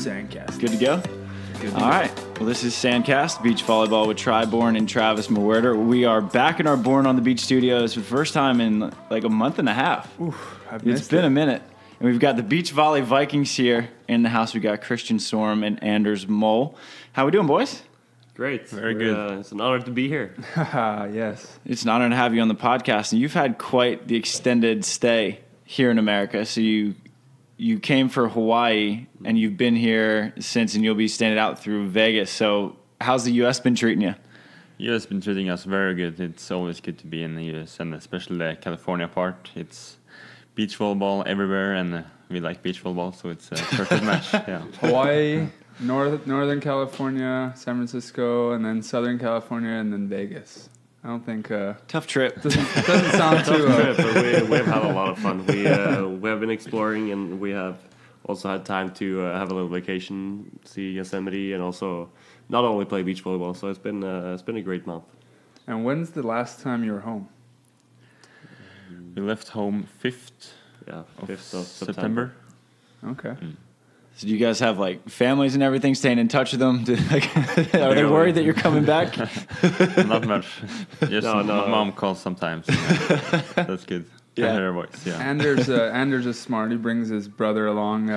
Sandcast. Good to go? Good to All go. right. Well, this is Sandcast, beach volleyball with Triborn and Travis Mawerder. We are back in our Born on the Beach studios for the first time in like a month and a half. It's been a minute. And we've got the Beach Volley Vikings here in the house. We got Christian Sorum and Anders Mol. How we doing, boys? Great. Very good. It's an honor to be here. Yes. It's an honor to have you on the podcast. And you've had quite the extended stay here in America. So you came for Hawaii, and you've been here since, and you'll be staying it out through Vegas. So how's the U.S. been treating you? U.S. been treating us very good. It's always good to be in the U.S., and especially the California part. It's beach volleyball everywhere, and we like beach volleyball, so it's a perfect match. Yeah. Hawaii, Northern California, San Francisco, and then Southern California, and then Vegas. I don't think... Tough trip. Doesn't sound too... Trip, but we have had a lot of fun. We have been exploring, and we have also had time to have a little vacation, see Yosemite, and also not only play beach volleyball. So it's been a great month. And when's the last time you were home? We left home 5th of September. Okay. So do you guys have like families and everything, staying in touch with them? Are they worried that you're coming back? Not much. Just No. my mom calls sometimes. That's good. Yeah. I hear her voice. Yeah. Anders is smart. He brings his brother along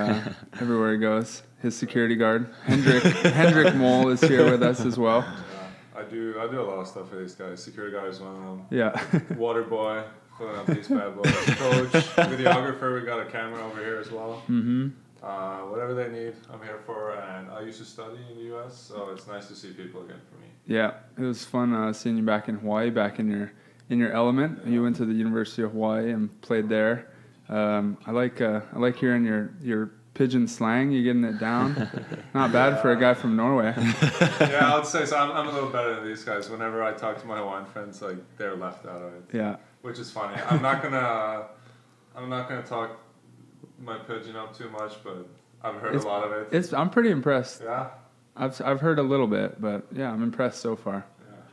everywhere he goes. His security guard, Hendrik Mol, is here with us as well. I do a lot of stuff for these guys. Security guy is one of them. Yeah. Water boy, filling up these bad boys. Coach, videographer, we got a camera over here as well. Mm-hmm. Whatever they need, I'm here for. And I used to study in the U.S., so it's nice to see people again for me. Yeah, it was fun seeing you back in Hawaii, back in your element. Yeah. You went to the University of Hawaii and played there. I like hearing your pidgin slang. You getting it down? Not bad for a guy from Norway. Yeah, I'd say so. I'm a little better than these guys. Whenever I talk to my Hawaiian friends, like they're left out of it. Yeah, which is funny. I'm not gonna talk my pidgin up too much, but I've heard a lot of it. I'm pretty impressed. Yeah. I've heard a little bit, but yeah, I'm impressed so far.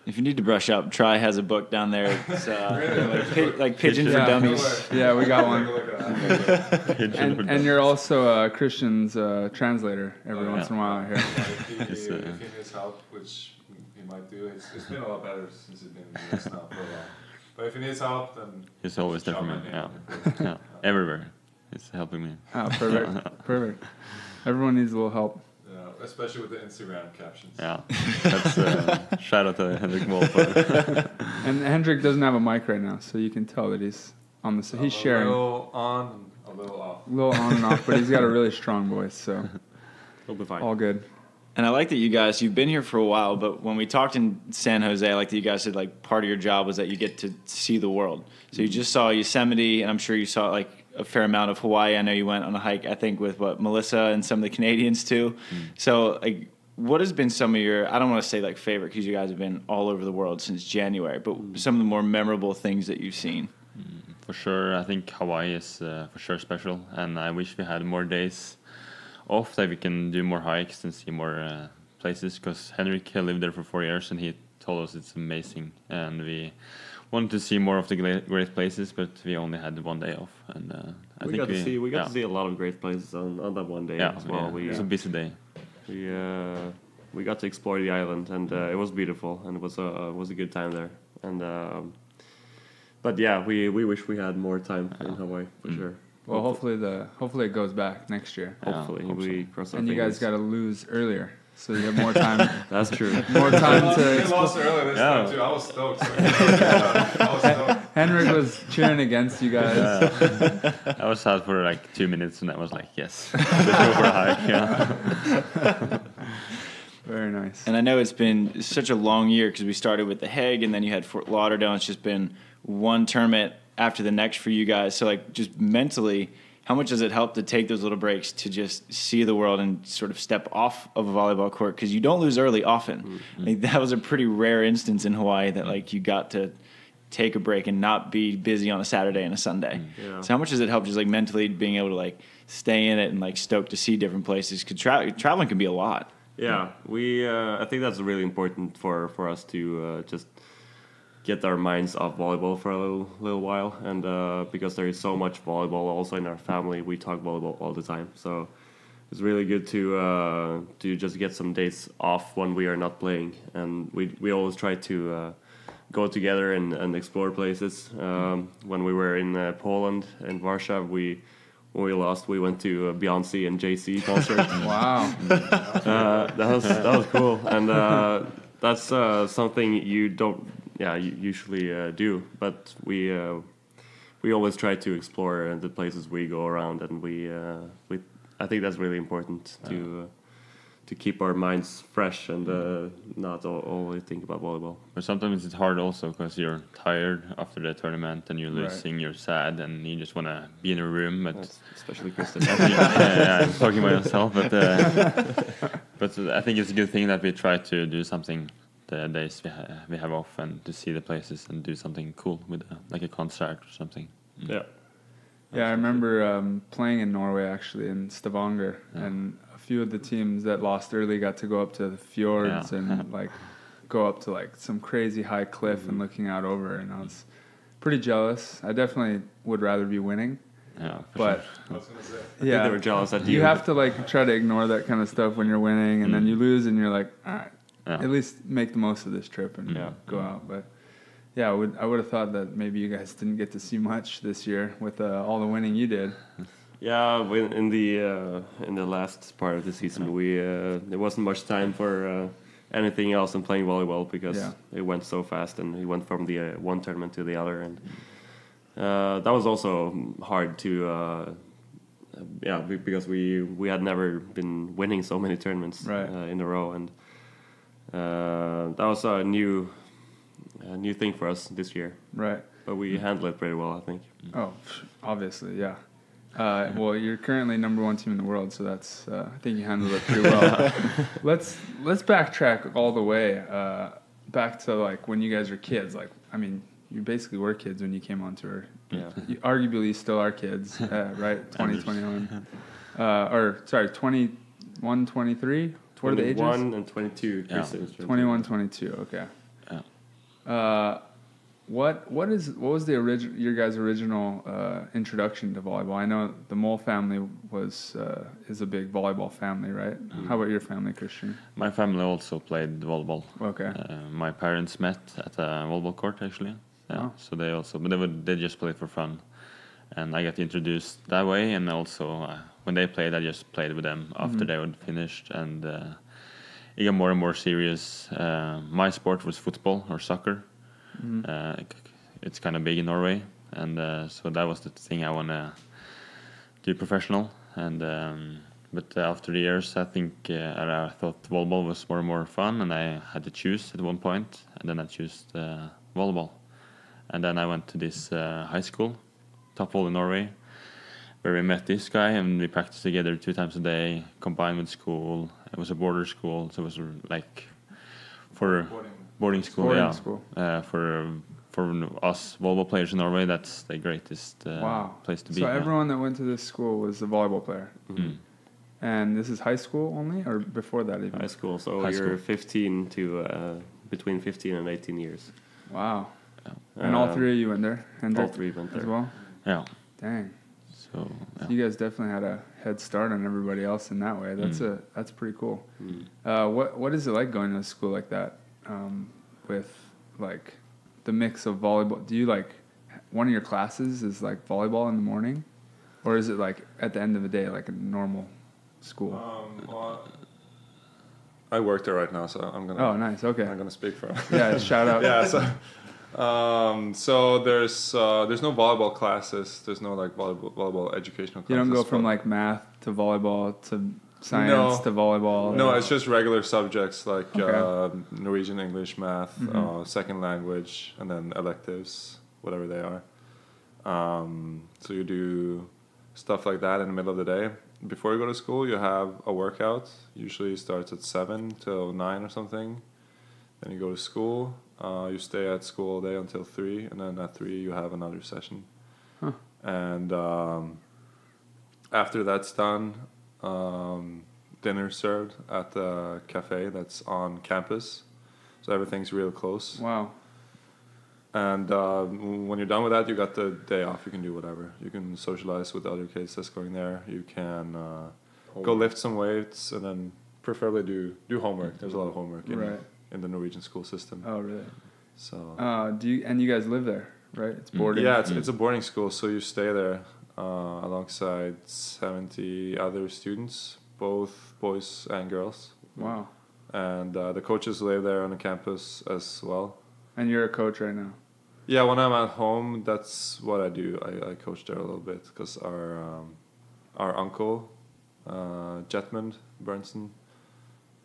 If you need to brush up, Tri has a book down there. It's like Pigeon for Yeah. Dummies. Yeah, we got one. And And you're also Christian's translator every once in a while here. if he needs help, which he might do, it's been a lot better since he's been in the US now for a while. But if he needs help, then He's always there for me. Yeah. Everywhere. It's helping me. Oh, perfect. Everyone needs a little help. yeah, especially with the Instagram captions. Yeah. That's shout out to Hendrik Mol. And Hendrik doesn't have a mic right now, so you can tell that he's on the. He's sharing. A little on, a little off. A little on and off, but he's got a really strong voice, so We'll be fine. all good. And I like that you've been here for a while, but when we talked in San Jose, I like that you guys said like part of your job was that you get to see the world. So you just saw Yosemite, and I'm sure you saw like a fair amount of Hawaii. I know you went on a hike, I think, with Melissa and some of the Canadians too. So like, what has been some of your, I don't want to say like favorite because you guys have been all over the world since January, but some of the more memorable things that you've seen? For sure, I think Hawaii is for sure special, and I wish we had more days off that we can do more hikes and see more places, because Henrik lived there for 4 years and he told us it's amazing, and we wanted to see more of the great places, but we only had 1 day off, and We got to see a lot of great places on that one day as well. It was a busy day. We got to explore the island, and it was beautiful, and it was a good time there. And but yeah, we wish we had more time in Hawaii for sure. Well, hopefully it goes back next year. Hopefully, we cross our And you fingers. guys got to lose earlier, so you have more time. That's true. More time We to. lost earlier this time too. I was stoked. I was stoked. Henrik was cheering against you guys. I was out for like 2 minutes, and I was like, yes, let's go for a hike. Yeah. Very nice. And I know it's been such a long year because we started with The Hague, and then you had Fort Lauderdale. It's just been one tournament after the next for you guys. So like just mentally, how much does it help to take those little breaks to just see the world and sort of step off of a volleyball court? Because you don't lose early often. Mm-hmm. Like, that was a pretty rare instance in Hawaii that like you got to take a break and not be busy on a Saturday and a Sunday. Yeah. So how much does it help just like mentally being able to like stay in it and like stoked to see different places? Because traveling can be a lot. Yeah, I think that's really important for us to just get our minds off volleyball for a little while, and because there is so much volleyball also in our family, we talk volleyball all the time. So it's really good to just get some days off when we are not playing, and we always try to go together and explore places. When we were in Poland and Warsaw, when we lost, we went to a Beyonce and Jay-Z concert. Wow. That was cool, and that's something you don't you usually do, but we always try to explore the places we go around, and I think that's really important to keep our minds fresh and not always think about volleyball. But sometimes it's hard also because you're tired after the tournament and you're losing, you're sad, and you just want to be in a room. But especially Kristen. I'm talking about myself, but I think it's a good thing that we try to do something the days we have off, and to see the places and do something cool with like a concert or something. Yeah. Yeah, I remember playing in Norway actually in Stavanger, and a few of the teams that lost early got to go up to the fjords and like go up to like some crazy high cliff and looking out over, and I was pretty jealous. I definitely would rather be winning. Yeah, but I was gonna say. I think they were jealous at you. You have to like try to ignore that kind of stuff when you're winning, and then you lose, and you're like, all right, at least make the most of this trip and go out. But yeah, I would have thought that maybe you guys didn't get to see much this year with all the winning you did. Yeah, in the last part of the season, there wasn't much time for anything else than playing volleyball, because it went so fast, and we went from the one tournament to the other, and that was also hard to because we had never been winning so many tournaments in a row, and that was a new thing for us this year. Right. But we handled it pretty well, I think. Oh, obviously, yeah. Well, you're currently #1 team in the world, so that's I think you handled it pretty well. Let's backtrack all the way back to like when you guys were kids. Like, I mean, you basically were kids when you came on tour. Yeah. You arguably still are kids, right? 2021. Or sorry, 21, 23. What are the ages? 21 and 22. Yeah. 21, 22. Okay. Yeah. What was the your guys' original introduction to volleyball? I know the Mol family is a big volleyball family, right? How about your family, Christian? My family also played volleyball. Okay. My parents met at a volleyball court, actually. Yeah. Oh. So they just played for fun, and I got introduced that way. And also when they played, I just played with them after they were finished, and it got more and more serious. My sport was football or soccer. It's kind of big in Norway, and so that was the thing I want to do professional. And but after the years, I think I thought volleyball was more and more fun, and I had to choose at one point, and then I chose volleyball. And then I went to this high school, top in Norway, where we met this guy, and we practiced together 2 times a day, combined with school. It was a border school, so it was like for boarding school. Boarding school. For us volleyball players in Norway, that's the greatest place to be. So everyone that went to this school was a volleyball player. Mm-hmm. And this is high school only, or before that even? High school. So you're 15 to between 15 and 18 years. Wow. Yeah. And all 3 of you went there? All 3 went there as well? Yeah. Dang. So you guys definitely had a head start on everybody else in that way. That's pretty cool. What is it like going to a school like that with like the mix of volleyball? Do you like one of your classes is like volleyball in the morning, or is it like at the end of the day like a normal school? Well, I work there right now, so I'm gonna. Oh, nice. Okay. I'm gonna speak for. Yeah, shout out. Yeah. So there's no volleyball classes. There's no like volleyball educational classes. You don't go from like math to volleyball to science to volleyball. No, it's just regular subjects like Norwegian, English, math, second language, and then electives, whatever they are. So you do stuff like that in the middle of the day. Before you go to school, you have a workout. Usually starts at 7 till 9 or something. Then you go to school. You stay at school all day until 3, and then at 3 you have another session. Huh. And after that's done, dinner served at the cafe that's on campus. So everything's real close. Wow. And when you're done with that, you got the day off. You can do whatever. You can socialize with the other kids that's going there. You can go lift some weights, and then preferably do homework. There's a lot of homework in the Norwegian school system. Oh, really? So you guys live there, right? It's boarding. Yeah, it's a boarding school, so you stay there alongside 70 other students, both boys and girls. Wow. And the coaches live there on the campus as well. And you're a coach right now? Yeah, when I'm at home, that's what I do. I coach there a little bit because our uncle, Jetmund Bernsen,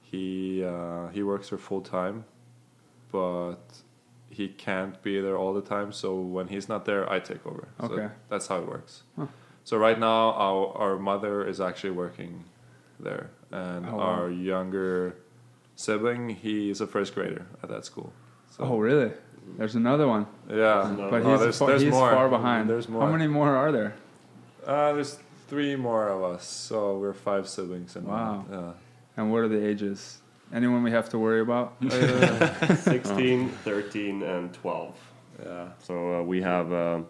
he works there full time, but he can't be there all the time. So when he's not there, I take over. Okay. So that's how it works. Huh. So right now, our mother is actually working there, and our younger sibling, he's a first grader at that school. So. Oh, really? There's another one. Yeah, but he's far behind. There's more. How many more are there? There's 3 more of us, so we're 5 siblings. Wow. Yeah. And what are the ages? Anyone we have to worry about? 16, 13, and 12. Yeah. So we have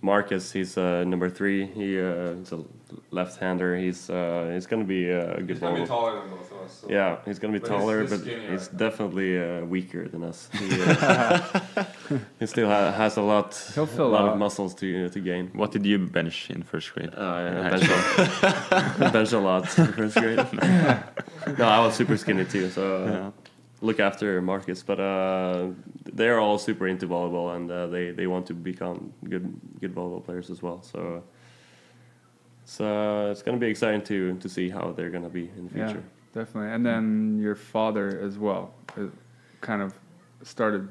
Marcus. He's number 3. He's a left-hander. He's going to be a good ball. He's going to be taller than both of us. So. Yeah, he's going to be taller, but he's definitely weaker than us. He still has a lot of muscles to gain. What did you bench in first grade? Bench a lot in first grade. No, I was super skinny too, so look after Marcus. But they're all super into volleyball, and they want to become good volleyball players as well. So it's going to be exciting to see how they're going to be in the future. Yeah, definitely. And then your father as well kind of started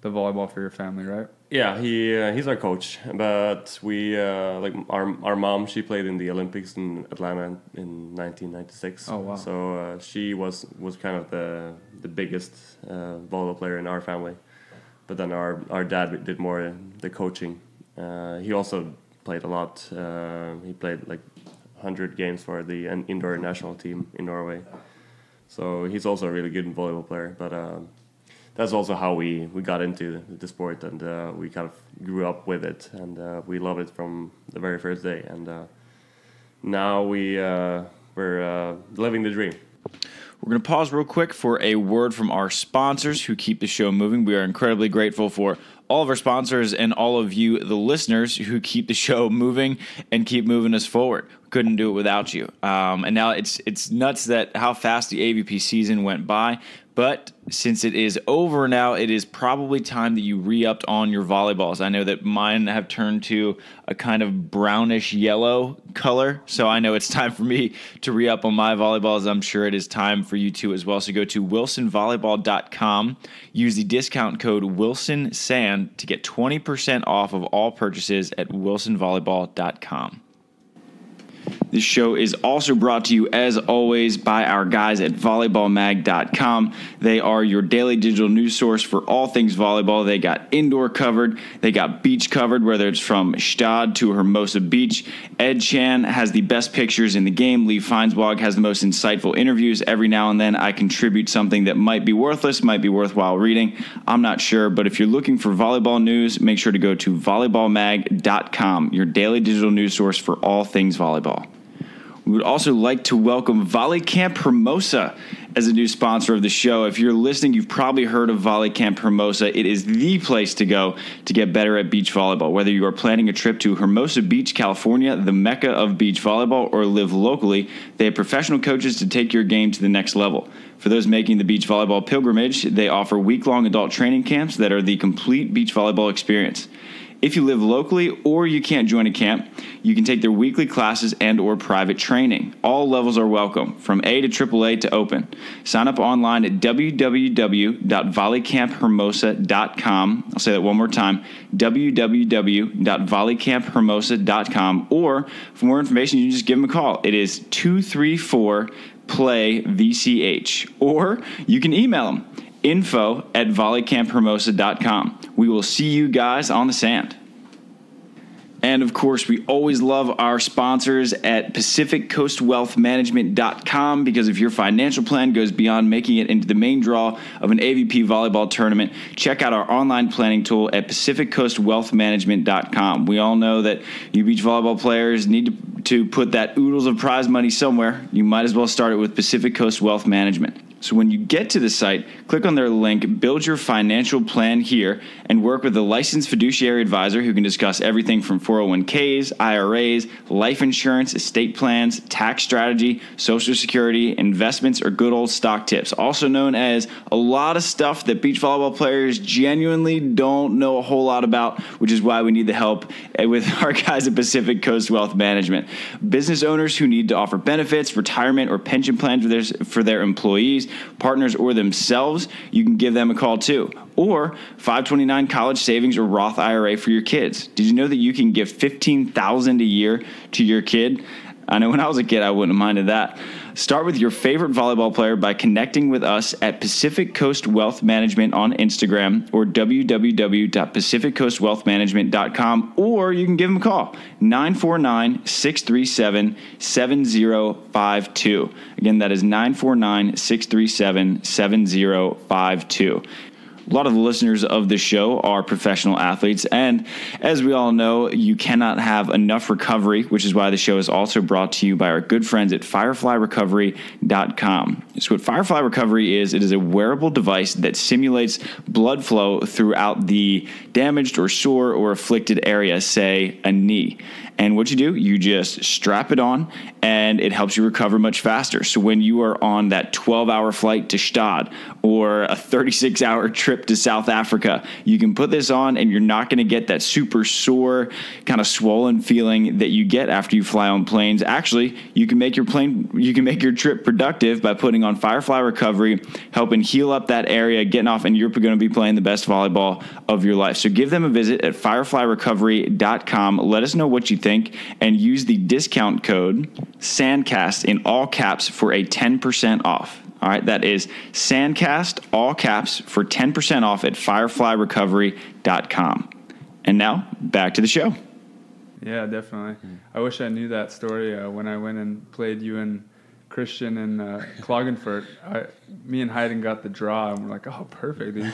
the volleyball for your family, right? Yeah, he's our coach. But we like our mom, she played in the Olympics in Atlanta in 1996. Oh wow! So she was kind of the biggest volleyball player in our family. But then our dad did more the coaching. He also played a lot. He played like 100 games for the indoor national team in Norway. So he's also a really good volleyball player. But that's also how we got into the sport, and we kind of grew up with it, and we love it from the very first day. And now we're living the dream. We're going to pause real quick for a word from our sponsors who keep the show moving. We are incredibly grateful for all of our sponsors and all of you, the listeners, who keep the show moving and keep moving us forward. We couldn't do it without you. And now it's nuts that how fast the AVP season went by. But since it is over now, it is probably time that you re-upped on your volleyballs. I know that mine have turned to a kind of brownish yellow color, so I know it's time for me to re-up on my volleyballs. I'm sure it is time for you too as well. So go to wilsonvolleyball.com, use the discount code WilsonSand to get 20% off of all purchases at wilsonvolleyball.com. This show is also brought to you, as always, by our guys at volleyballmag.com. They are your daily digital news source for all things volleyball. They got indoor covered. They got beach covered, whether it's from Gstaad to Hermosa Beach. Ed Chan has the best pictures in the game. Lee Feinswag has the most insightful interviews. Every now and then I contribute something that might be worthless, might be worthwhile reading. I'm not sure, but if you're looking for volleyball news, make sure to go to volleyballmag.com, your daily digital news source for all things volleyball. We would also like to welcome Volley Camp Hermosa as a new sponsor of the show. If you're listening, you've probably heard of Volley Camp Hermosa. It is the place to go to get better at beach volleyball. Whether you are planning a trip to Hermosa Beach, California, the mecca of beach volleyball, or live locally, they have professional coaches to take your game to the next level. For those making the beach volleyball pilgrimage, they offer week-long adult training camps that are the complete beach volleyball experience. If you live locally or you can't join a camp, you can take their weekly classes and or private training. All levels are welcome, from A to AAA to Open. Sign up online at www.volleycamphermosa.com. I'll say that one more time, www.volleycamphermosa.com. Or for more information, you can just give them a call. It is 234-PLAY-VCH. Or you can email them, info@volleycamphermosa.com. We will see you guys on the sand. And, of course, we always love our sponsors at PacificCoastWealthManagement.com, because if your financial plan goes beyond making it into the main draw of an AVP volleyball tournament, check out our online planning tool at PacificCoastWealthManagement.com. We all know that you beach volleyball players need to to put that oodles of prize money somewhere, you might as well start it with Pacific Coast Wealth Management. So when you get to the site, click on their link, build your financial plan here, and work with a licensed fiduciary advisor who can discuss everything from 401ks, IRAs, life insurance, estate plans, tax strategy, Social Security, investments, or good old stock tips, also known as a lot of stuff that beach volleyball players genuinely don't know a whole lot about, which is why we need the help with our guys at Pacific Coast Wealth Management. Business owners who need to offer benefits, retirement, or pension plans for their employees, partners, or themselves, you can give them a call too. Or 529 college savings or Roth IRA for your kids. Did you know that you can give $15,000 a year to your kid? I know when I was a kid, I wouldn't have minded that. Start with your favorite volleyball player by connecting with us at Pacific Coast Wealth Management on Instagram or www.pacificcoastwealthmanagement.com, or you can give them a call, 949-637-7052. Again, that is 949-637-7052. A lot of the listeners of the show are professional athletes, and as we all know, you cannot have enough recovery, which is why the show is also brought to you by our good friends at fireflyrecovery.com. So what Firefly Recovery is, it is a wearable device that simulates blood flow throughout the damaged or sore or afflicted area, say a knee. And what you do, you just strap it on, and it helps you recover much faster. So when you are on that 12-hour flight to Gstaad or a 36-hour trip to South Africa, you can put this on, and you're not going to get that super sore, kind of swollen feeling that you get after you fly on planes. Actually, you can make your trip productive by putting on Firefly Recovery, helping heal up that area, getting off, and you're going to be playing the best volleyball of your life. So give them a visit at fireflyrecovery.com. Let us know what you think, and use the discount code SANDCAST in all caps for a 10% off. All right, that is SANDCAST, all caps, for 10% off at fireflyrecovery.com. And now, back to the show. Yeah, definitely. I wish I knew that story when I went and played you and Christian in Klagenfurt. Me and Hayden got the draw, and we're like, oh, perfect. These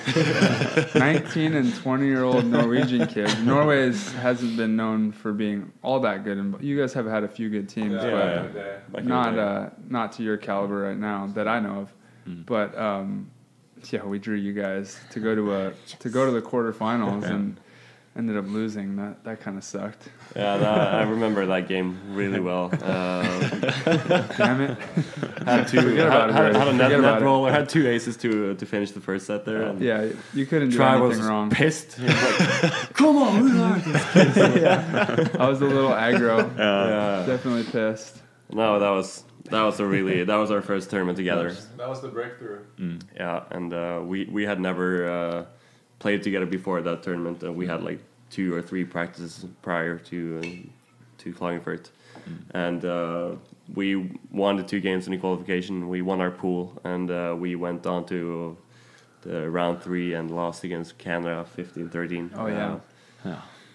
19 and 20-year-old Norwegian kids. Norway hasn't been known for being all that good, and you guys have had a few good teams, but not to your caliber right now that I know of. But yeah, we drew you guys to go to the quarterfinals and ended up losing. That kind of sucked. Yeah, I remember that game really well. Damn it! Had a net roller, had two aces to finish the first set there. And yeah, you couldn't do Trevor anything was wrong. Pissed. He was like, come on, yeah. I was a little aggro. Yeah. Definitely pissed. No, that was our first tournament together. That was the breakthrough. Yeah, and we had never played together before that tournament, and we had like 2 or 3 practices prior to Klagenfurt, and we won the 2 games in the qualification. We won our pool, and we went on to the round 3 and lost against Canada 15-13. Oh yeah.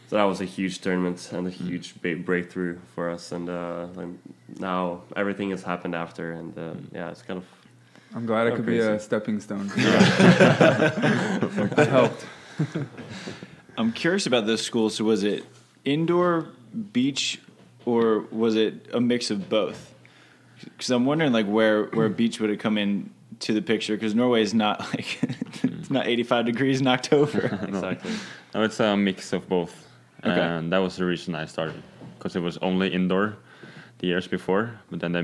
So that was a huge tournament and a huge breakthrough for us, and now everything has happened after, and yeah, it's kind of. I'm glad it could be a stepping stone. That helped. I'm curious about those schools. So was it indoor, beach, or was it a mix of both? Because I'm wondering like where beach would have come in to the picture, because Norway is not like it's not 85 degrees in October. Exactly. No, it's a mix of both. Okay. And that was the reason I started, because it was only indoor the years before, but then they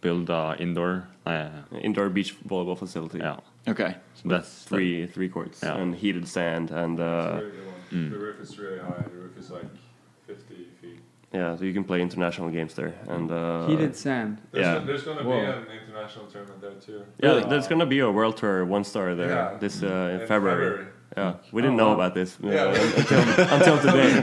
build indoor beach volleyball facility. Yeah. Okay. So that's three courts and heated sand, and the roof is really high. The roof is like 50 feet. Yeah, so you can play international games there, and heated sand. There's going to be an international tournament there too. Yeah, there's going to be a World Tour 1-star there in February. Yeah, we didn't know about this until today.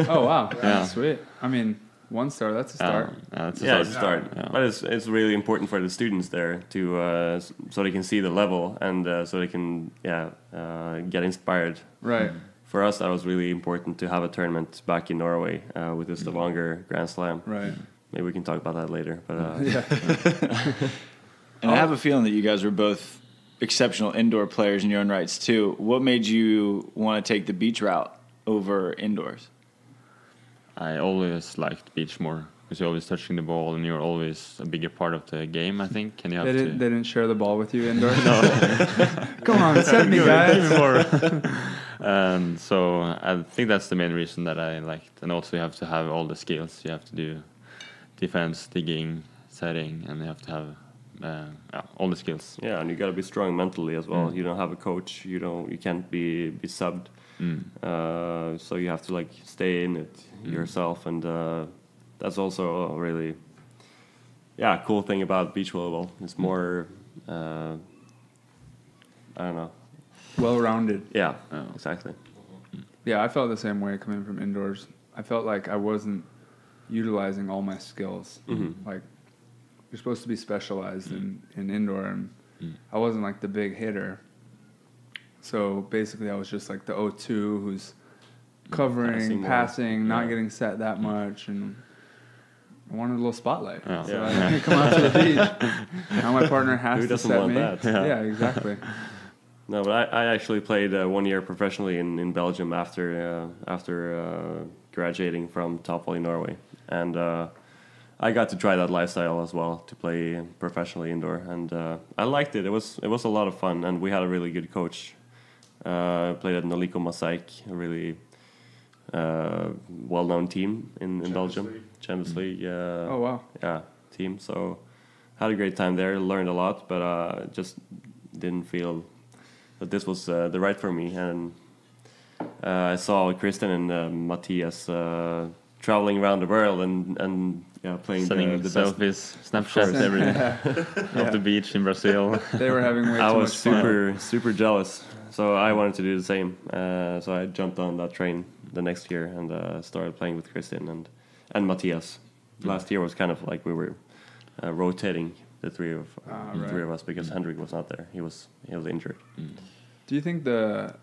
Oh wow, sweet. I mean, 1-star, that's a start. It's a start. Yeah. But it's really important for the students there to so they can see the level, and so they can get inspired. Right. For us, that was really important to have a tournament back in Norway with the Stavanger Grand Slam. Right. Maybe we can talk about that later. But And I have a feeling that you guys were both exceptional indoor players in your own rights too. What made you want to take the beach route over indoors? I always liked beach more, because you're always touching the ball and you're always a bigger part of the game, I think. And you have They to. didn't share the ball with you indoors. No. Come on, set me, guys. And so I think that's the main reason that I liked. And also you have to have all the skills. You have to do defense, digging, setting, and you have to have all the skills. Yeah, and you got to be strong mentally as well. You don't have a coach. You can't be subbed. So you have to like stay in it yourself, and that's also a really cool thing about beach volleyball. It's more I don't know. Well-rounded. Yeah, exactly. Yeah, I felt the same way coming from indoors. I felt like I wasn't utilizing all my skills. Like, you're supposed to be specialized in indoor, and I wasn't like the big hitter. So basically I was just like the 0-2 who's covering, passing, not getting set that much, and I wanted a little spotlight. So I didn't come out to the beach. Now my partner has to set me. That? Yeah, exactly. No, but I actually played 1 year professionally in Belgium after graduating from Top Volley Norway, and I got to try that lifestyle as well, to play professionally indoor, and I liked it. It was a lot of fun, and we had a really good coach. Played at Noliko Mosaic, a really well-known team in Belgium, Champions League. Oh wow! Yeah, team. So had a great time there, learned a lot, but just didn't feel that this was the right for me. And I saw Christian and Matthias traveling around the world and playing sending the selfies, Snapchats every day of the beach in Brazil. They were having way too I much was super jealous, so I wanted to do the same. So I jumped on that train the next year and started playing with Christian and Matthias. Last year was kind of like we were rotating the three of us because Hendrik was not there. He was injured. Do you think the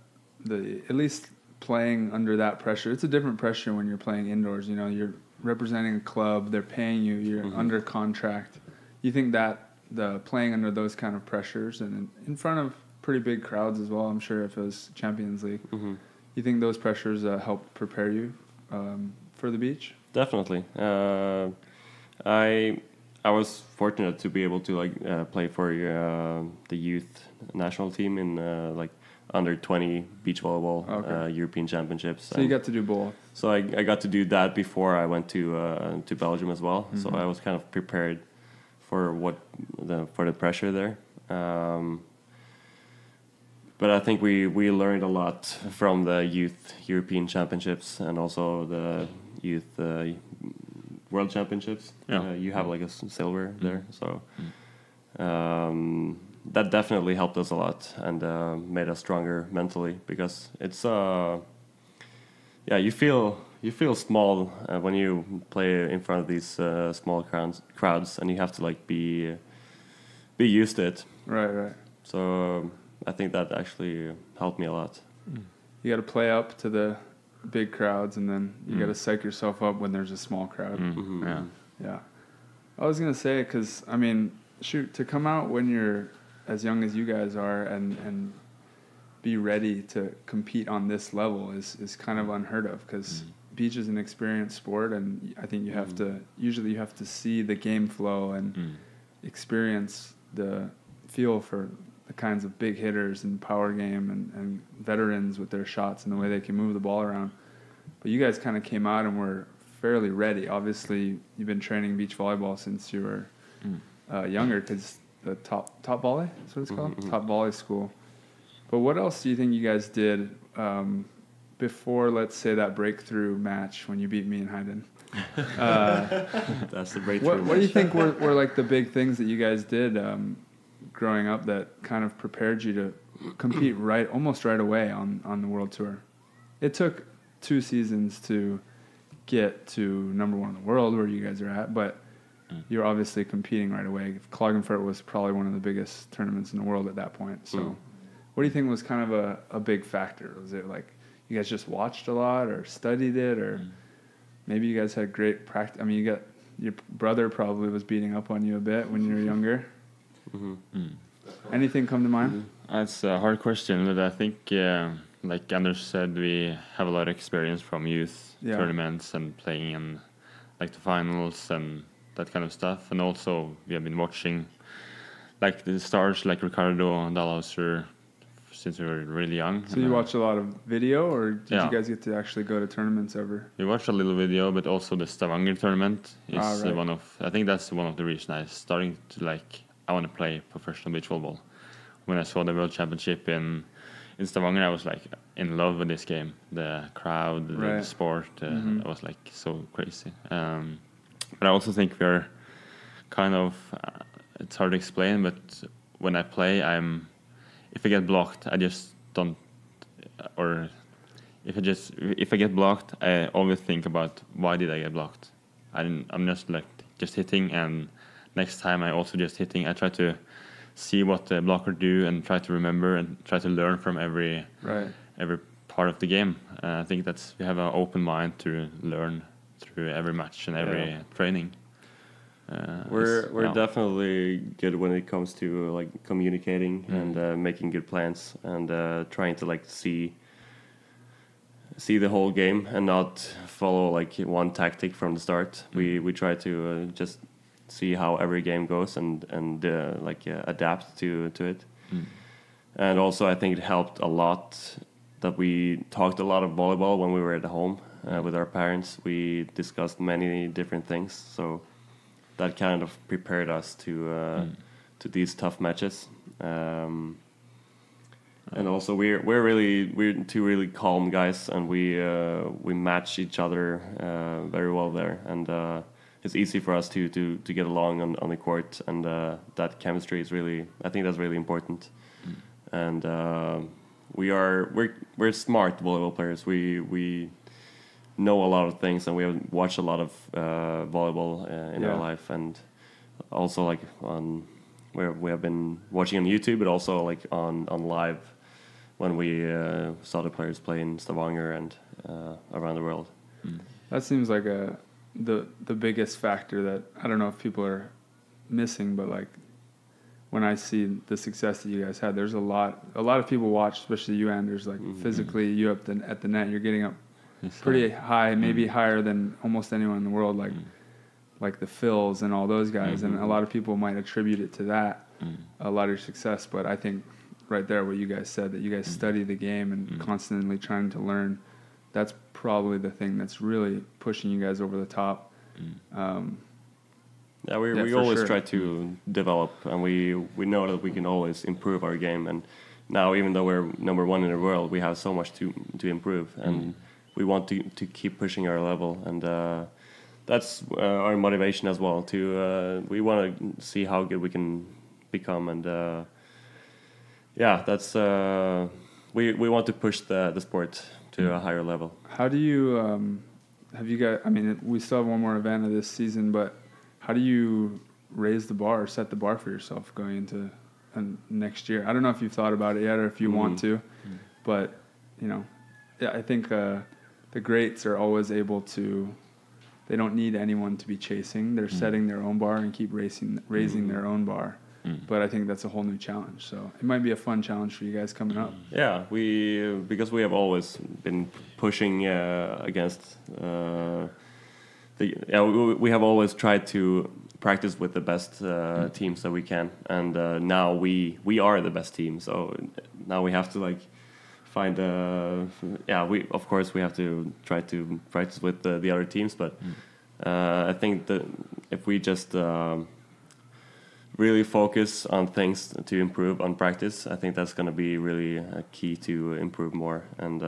at least playing under that pressure, it's a different pressure when you're playing indoors? You know, you're representing a club, they're paying you, you're under contract. You think that the playing under those kind of pressures and in front of pretty big crowds as well, I'm sure if it was Champions League, you think those pressures help prepare you for the beach? Definitely. I was fortunate to be able to play for the youth national team in under 20 beach volleyball European Championships. So you got to do both. So I got to do that before I went to Belgium as well. So I was kind of prepared for the pressure there. But I think we learned a lot from the youth European Championships and also the youth World Championships. You have like a silver there, so that definitely helped us a lot and made us stronger mentally, because it's you feel small when you play in front of these small crowds, and you have to like be used to it. Right. So I think that actually helped me a lot. You got to play up to the big crowds, and then you got to psych yourself up when there's a small crowd. Yeah. I was gonna say, because I mean, shoot, to come out when you're as young as you guys are and be ready to compete on this level is kind of unheard of, because beach is an experienced sport, and I think you have to see the game flow and experience the feel for the kinds of big hitters and power game and veterans with their shots and the way they can move the ball around. But you guys kind of came out and were fairly ready. Obviously, you've been training beach volleyball since you were younger, because the top volley, that's what it's called, top volley school. But what else do you think you guys did before, let's say, that breakthrough match when you beat me in Haydn? That's the breakthrough. What do you think were like the big things that you guys did growing up that kind of prepared you to compete almost right away on the world tour? It took 2 seasons to get to number 1 in the world where you guys are at, but you're obviously competing right away. Klagenfurt was probably one of the biggest tournaments in the world at that point. So what do you think was kind of a big factor? Was it like you guys just watched a lot or studied it, or maybe you guys had great practice? I mean, your brother probably was beating up on you a bit when you were younger. Anything come to mind? That's a hard question, but I think, like Anders said, we have a lot of experience from youth tournaments and playing in like the finals and that kind of stuff. And also we have been watching like the stars like Ricardo and Dalhausser since we were really young. So you watch a lot of video, or did Yeah. you guys get to actually go to tournaments ever? We watched a little video, but also the Stavanger tournament is Right. one of, I think that's one of the reasons I starting to like, I want to play professional beach volleyball. When I saw the World Championship in Stavanger, I was like in love with this game. The crowd, the Right. sport, I was like so crazy. But I also think we're kind of, it's hard to explain, but when I play, if I get blocked, I just don't, or if I get blocked, I always think about why did I get blocked. I'm just like just hitting, and next time I also just hitting. I try to see what the blocker do and try to remember and try to learn from every part of the game. I think we have an open mind to learn through every match and every training. We're definitely good when it comes to like communicating and making good plans and trying to like see the whole game and not follow like one tactic from the start. We try to just see how every game goes and adapt to it. And also I think it helped a lot that we talked a lot of volleyball when we were at home with our parents. We discussed many different things, so that kind of prepared us to these tough matches. And also we're two really calm guys, and we match each other very well there, and it's easy for us to get along on the court, and that chemistry is I think that's really important. And we're smart volleyball players. We know a lot of things, and we have watched a lot of volleyball in our life, and also like where we have been watching on YouTube, but also like on live when we saw the players play in Stavanger and around the world. That seems like the biggest factor that I don't know if people are missing, but like when I see the success that you guys had, there's a lot of people watch, especially you, Anders, like physically you up at the net, you're getting up pretty high, maybe higher than almost anyone in the world, like the Phils and all those guys, and a lot of people might attribute it to that, a lot of your success. But I think right there what you guys said, that you guys study the game and constantly trying to learn, that's probably the thing that's really pushing you guys over the top. We always try to develop, and we know that we can always improve our game. And now, even though we're number one in the world, we have so much to improve, and we want to keep pushing our level. And that's our motivation as well. We want to see how good we can become, and that's we want to push the sport to a higher level. How do you have you guys? I mean, we still have one more event of this season, but how do you raise the bar, or set the bar for yourself going into next year? I don't know if you've thought about it yet, or if you want to, but I think the greats are always able to. They don't need anyone to be chasing. They're setting their own bar and keep raising their own bar. But I think that's a whole new challenge. So it might be a fun challenge for you guys coming up. Yeah, because we have always been pushing against. We have always tried to practice with the best teams that we can, and now we are the best team. So now we have to like find. We of course we have to try to practice with the other teams, but I think that if we just really focus on things to improve on practice, I think that's going to be really a key to improve more. And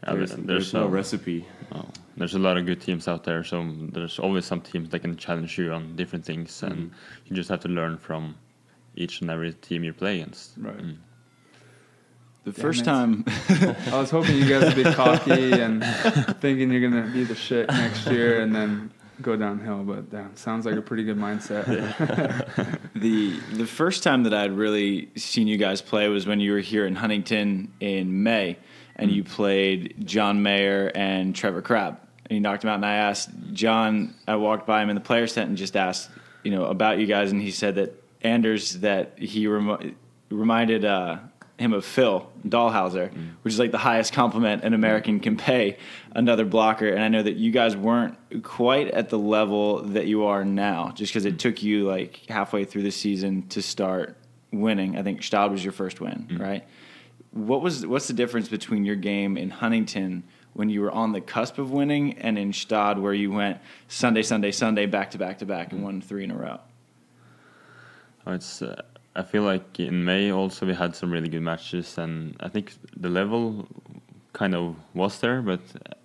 there's no recipe. Oh, there's a lot of good teams out there, so there's always some teams that can challenge you on different things, and you just have to learn from each and every team you play against. Right. The first time I was hoping you guys would be cocky and thinking you're going to be the shit next year and then go downhill, but damn, sounds like a pretty good mindset. The first time that I'd really seen you guys play was when you were here in Huntington in May, and you played John Mayer and Trevor Crabb, and you knocked him out. And I asked John, I walked by him in the players' tent and just asked, about you guys, and he said that Anders, that he reminded him of Phil Dalhausser, which is like the highest compliment an American can pay another blocker. And I know that you guys weren't quite at the level that you are now, just because it took you like halfway through the season to start winning. I think Gstaad was your first win, right? What's the difference between your game in Huntington when you were on the cusp of winning and in Gstaad where you went Sunday, back to back to back and won 3 in a row? It's I feel like in May also we had some really good matches, and I think the level kind of was there, but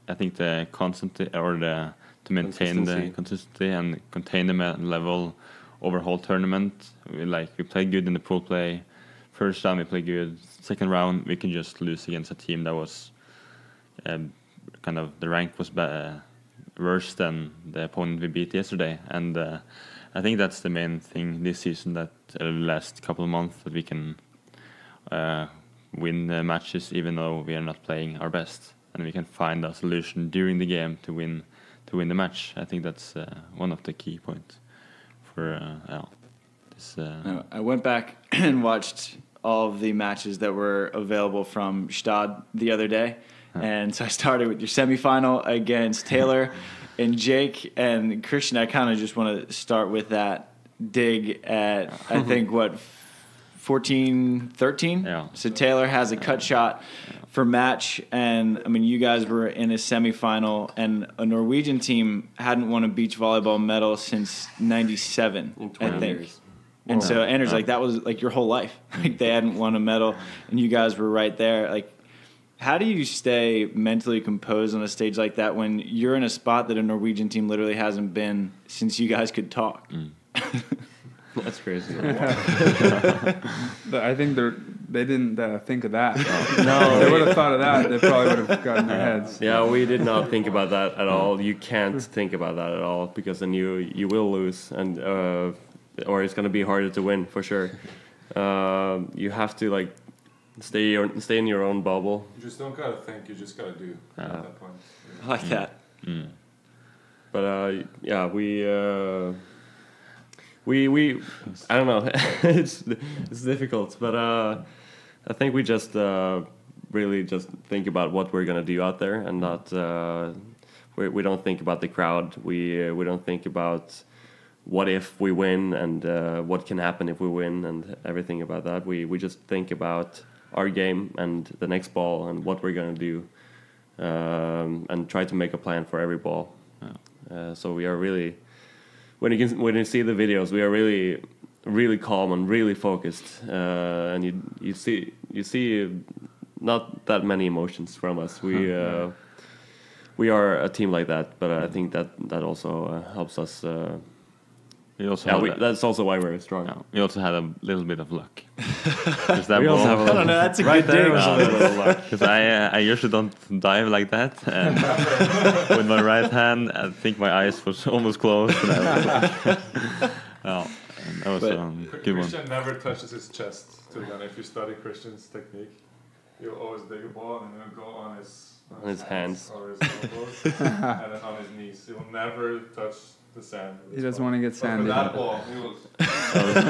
I think the constantly to maintain the consistency and contain the level over whole tournament. We played good in the pool play. First round we played good. Second round we can just lose against a team that was kind of the rank was worse than the opponent we beat yesterday, and I think that's the main thing this season, that the last couple of months that we can win the matches even though we are not playing our best, and we can find a solution during the game to win the match. I think that's one of the key points for this. I went back and watched all of the matches that were available from Gstaad the other day. And so I started with your semifinal against Taylor and Jake and Christian. I kind of just want to start with that dig at, I think, 14-13? Yeah. So Taylor has a cut shot for match. And, I mean, you guys were in a semifinal, and a Norwegian team hadn't won a beach volleyball medal since 97, I think. Years. And so Anders, like, that was, like, your whole life. Like, they hadn't won a medal, and you guys were right there. Like, how do you stay mentally composed on a stage like that when you're in a spot that a Norwegian team literally hasn't been since you guys could talk? That's crazy. I think they didn't think of that. No, they would have thought of that. They probably would have gotten their heads. Yeah, we did not think about that at all. You can't think about that at all, because then you will lose, and or it's going to be harder to win for sure. You have to like stay in your own bubble. You just don't gotta think. You just gotta do at that point. I like that. But yeah, we I don't know. it's difficult, but I think we just really just think about what we're gonna do out there, and not we don't think about the crowd. We don't think about what if we win, and what can happen if we win, and everything about that. We just think about our game and the next ball and what we're gonna do, and try to make a plan for every ball. So we are really, when you see the videos, we are really calm and really focused, and you see not that many emotions from us. We are a team like that, but I think that also helps us. That's also why we're strong. Yeah, we also had a little bit of luck. I don't know. That's a Right good there dig. was a little bit of luck. Because I usually don't dive like that, and with my right hand, I think my eyes was almost closed. And that was a good one. Christian never touches his chest to the gun. If you study Christian's technique, he'll always dig a ball and then go on his hands or his elbows, and then on his knees. He will never touch the sand. He doesn't want to get For sandy. that ball, he will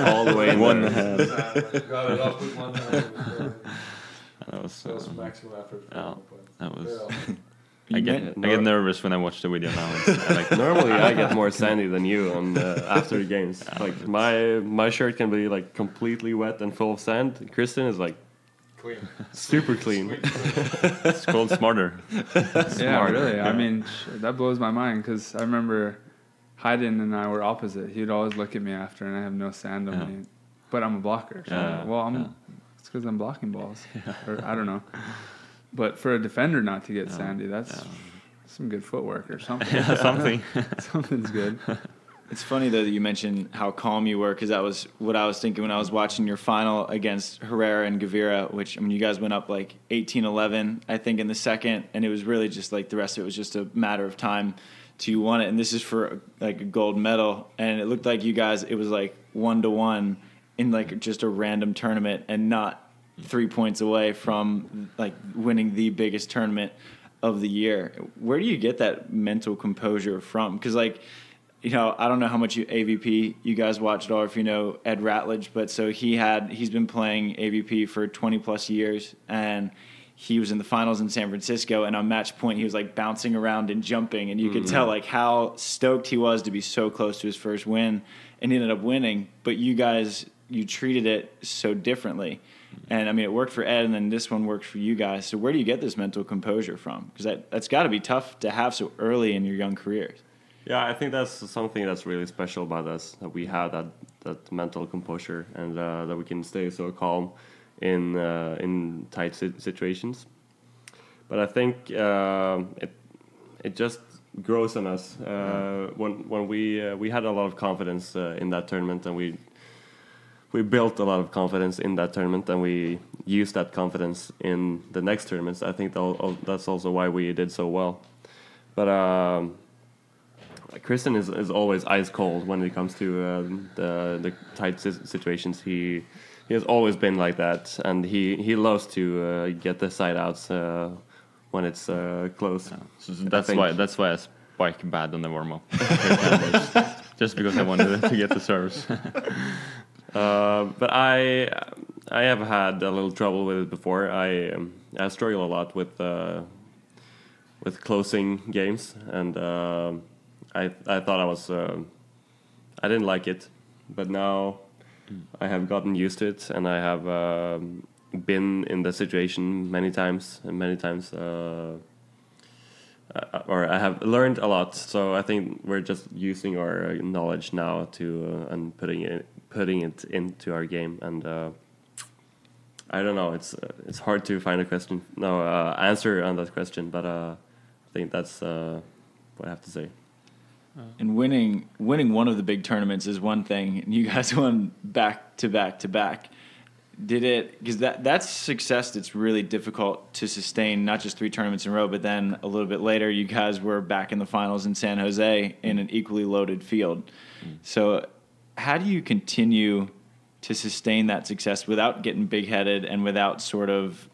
All the way in One there. hand. got it up with one hand. That was maximum effort. that was. You I get nervous when I watch the video now. I like Normally, I get more sandy than you on after the games. Like my shirt can be like completely wet and full of sand. Christian is like Clean. super clean. it's called smarter. Yeah, really. I mean, that blows my mind, because I remember Hayden and I were opposite. He'd always look at me after, and I have no sand on me, but I'm a blocker. So, it's because I'm blocking balls, or I don't know. But for a defender not to get sandy, that's some good footwork or something. Yeah, something. Something's good. It's funny, though, that you mentioned how calm you were, because that was what I was thinking when I was watching your final against Herrera and Gavira, which, I mean, you guys went up like 18-11, I think, in the second, and it was really just like the rest of it was just a matter of time till you won it. And this is for like a gold medal, and it looked like you guys, it was like 1-1 in like just a random tournament, and not 3 points away from like winning the biggest tournament of the year. Where do you get that mental composure from? Because like, you know, I don't know how much AVP you guys watch at all, if you know Ed Ratledge, but so he's been playing AVP for 20 plus years, and he was in the finals in San Francisco, and on match point he was like bouncing around and jumping, and you could tell like how stoked he was to be so close to his first win, and he ended up winning. But you guys, you treated it so differently. And I mean, it worked for Ed, and then this one worked for you guys. So where do you get this mental composure from? Because that's got to be tough to have so early in your young careers. Yeah, I think that's something that's really special about us, that we have that mental composure, and that we can stay so calm in tight situations. But I think it just grows on us when we had a lot of confidence in that tournament, and we built a lot of confidence in that tournament, and we used that confidence in the next tournaments. I think that's also why we did so well. But Christian is always ice cold when it comes to the tight situations. He has always been like that, and he loves to get the side outs when it's close. Yeah. So that's why I spike bad on the warm up, just because I wanted to get the serves. But I have had a little trouble with it before. I struggle a lot with closing games, and I thought I didn't like it, but now I have gotten used to it, and I have been in the situation many times, or I have learned a lot. So I think we're just using our knowledge now and putting it into our game. And I don't know. It's hard to find answer on that question, but I think that's what I have to say. And winning one of the big tournaments is one thing, and you guys won back to back to back. Did it, because that's success that's really difficult to sustain, not just 3 tournaments in a row, but then a little bit later you guys were back in the finals in San Jose in an equally loaded field. So how do you continue to sustain that success without getting big-headed and without sort of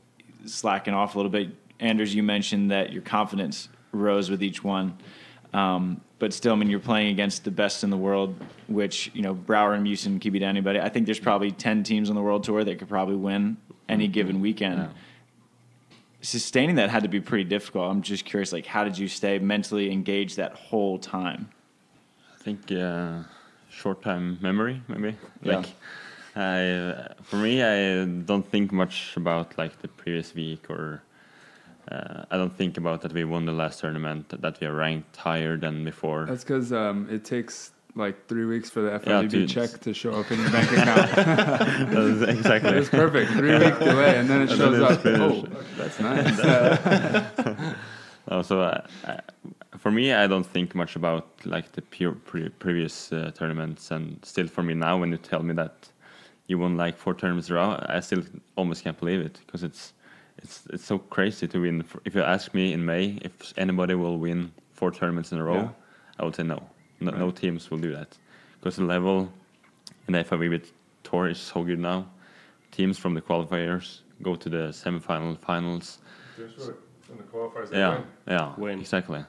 slacking off a little bit? Anders, you mentioned that your confidence rose with each one. But still, I mean, you're playing against the best in the world, which, you know, Brouwer and Musin can beat anybody. I think there's probably 10 teams on the World Tour that could probably win any given weekend. Yeah. Sustaining that had to be pretty difficult. I'm just curious, like, how did you stay mentally engaged that whole time? I think short-time memory, maybe. Yeah. Like, for me, I don't think much about, like, the previous week, or I don't think about that we won the last tournament, that we are ranked higher than before. That's because it takes like 3 weeks for the FIVB check to show up in your bank account. Exactly. It's perfect. 3 week delay, and then it shows up. Oh, that's nice. So for me, I don't think much about like the previous tournaments, and still for me now, when you tell me that you won like 4 tournaments in a row, I still almost can't believe it, because it's so crazy to win. If you ask me in May if anybody will win 4 tournaments in a row, I would say no. No teams will do that, because the level in the FIVB Tour is so good now. Teams from the qualifiers go to the semi-final, finals. In the qualifiers, win. Exactly.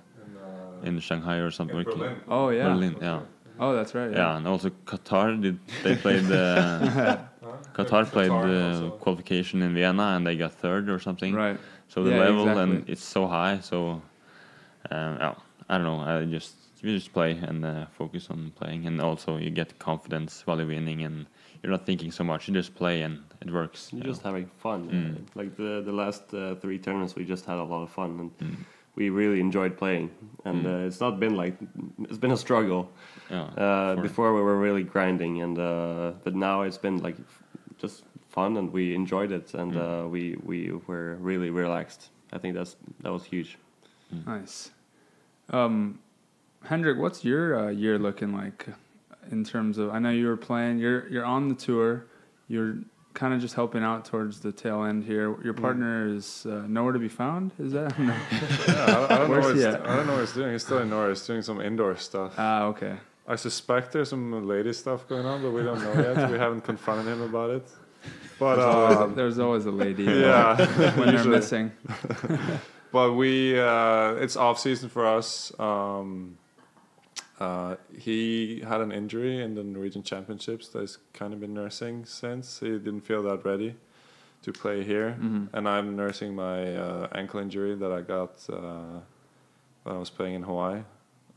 In Shanghai or something. Berlin. Oh yeah. Berlin, yeah. Oh, that's right. Yeah, and also Qatar they played Qatar played the qualification in Vienna, and they got 3rd or something. Right. So the level and it's so high. So I don't know. You just play and focus on playing, and also you get confidence while you're winning, and you're not thinking so much. You just play and it works. You're just having fun. Like the last 3 tournaments, we just had a lot of fun, and we really enjoyed playing. And it's not been like, it's been a struggle. Before we were really grinding, and but now it's been like just fun, and we enjoyed it, and we were really relaxed. I think that was huge. Nice. Hendrik, what's your year looking like in terms of? I know you were playing. You're on the tour. You're kind of just helping out towards the tail end here. Your partner is nowhere to be found. Is that? No. I don't know what he's doing. He's still in Norway. He's doing some indoor stuff. Okay. I suspect there's some lady stuff going on, but we don't know yet. We haven't confronted him about it. But there's always a lady. When they're missing. But it's off season for us. He had an injury in the Norwegian Championships that he's kind of been nursing since. He didn't feel that ready to play here. And I'm nursing my ankle injury that I got when I was playing in Hawaii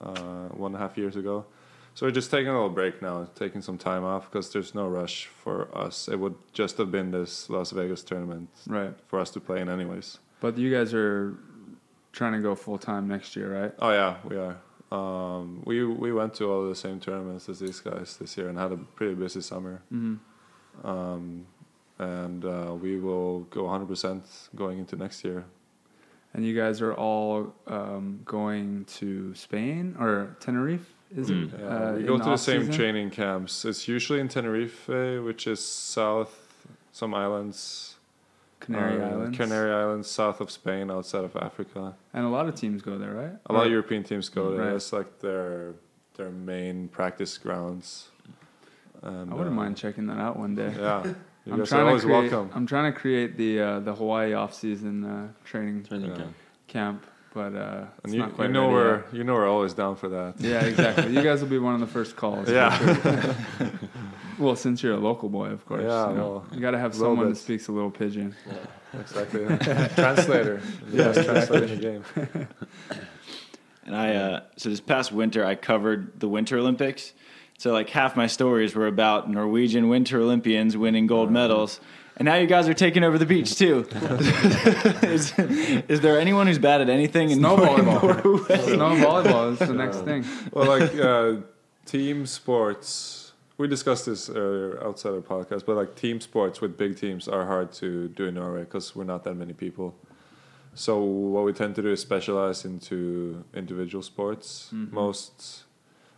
1.5 years ago. So we're just taking a little break now, taking some time off because there's no rush for us. It would just have been this Las Vegas tournament for us to play in anyways. But you guys are trying to go full-time next year, right? Oh, yeah, we are. We went to all the same tournaments as these guys this year and had a pretty busy summer. And we will go 100% going into next year. And you guys are all going to Spain or Tenerife, is it? Yeah, we go to the same training camps. It's usually in Tenerife, which is some islands. Canary Islands, south of Spain, outside of Africa. And a lot of teams go there, right? A lot of European teams go there. Right. It's like their main practice grounds. And, I wouldn't mind checking that out one day. Yeah, you guys are always welcome. I'm trying to create the Hawaii off-season training camp, but it's not quite ready yet. We're always down for that. Yeah, exactly. You guys will be one of the first calls. Yeah. Sure. Well, since you're a local boy, of course. Yeah, well, you got to have someone that speaks a little pidgin. Yeah, exactly. Translator. Yeah, translating the game. And so this past winter, I covered the Winter Olympics. So like half my stories were about Norwegian Winter Olympians winning gold medals. And now you guys are taking over the beach too. Is there anyone who's bad at anything? Snow volleyball. Snow volleyball is the next thing. Well, like team sports. We discussed this earlier outside of the podcast, but like team sports with big teams are hard to do in Norway because we're not that many people. So what we tend to do is specialize into individual sports. Most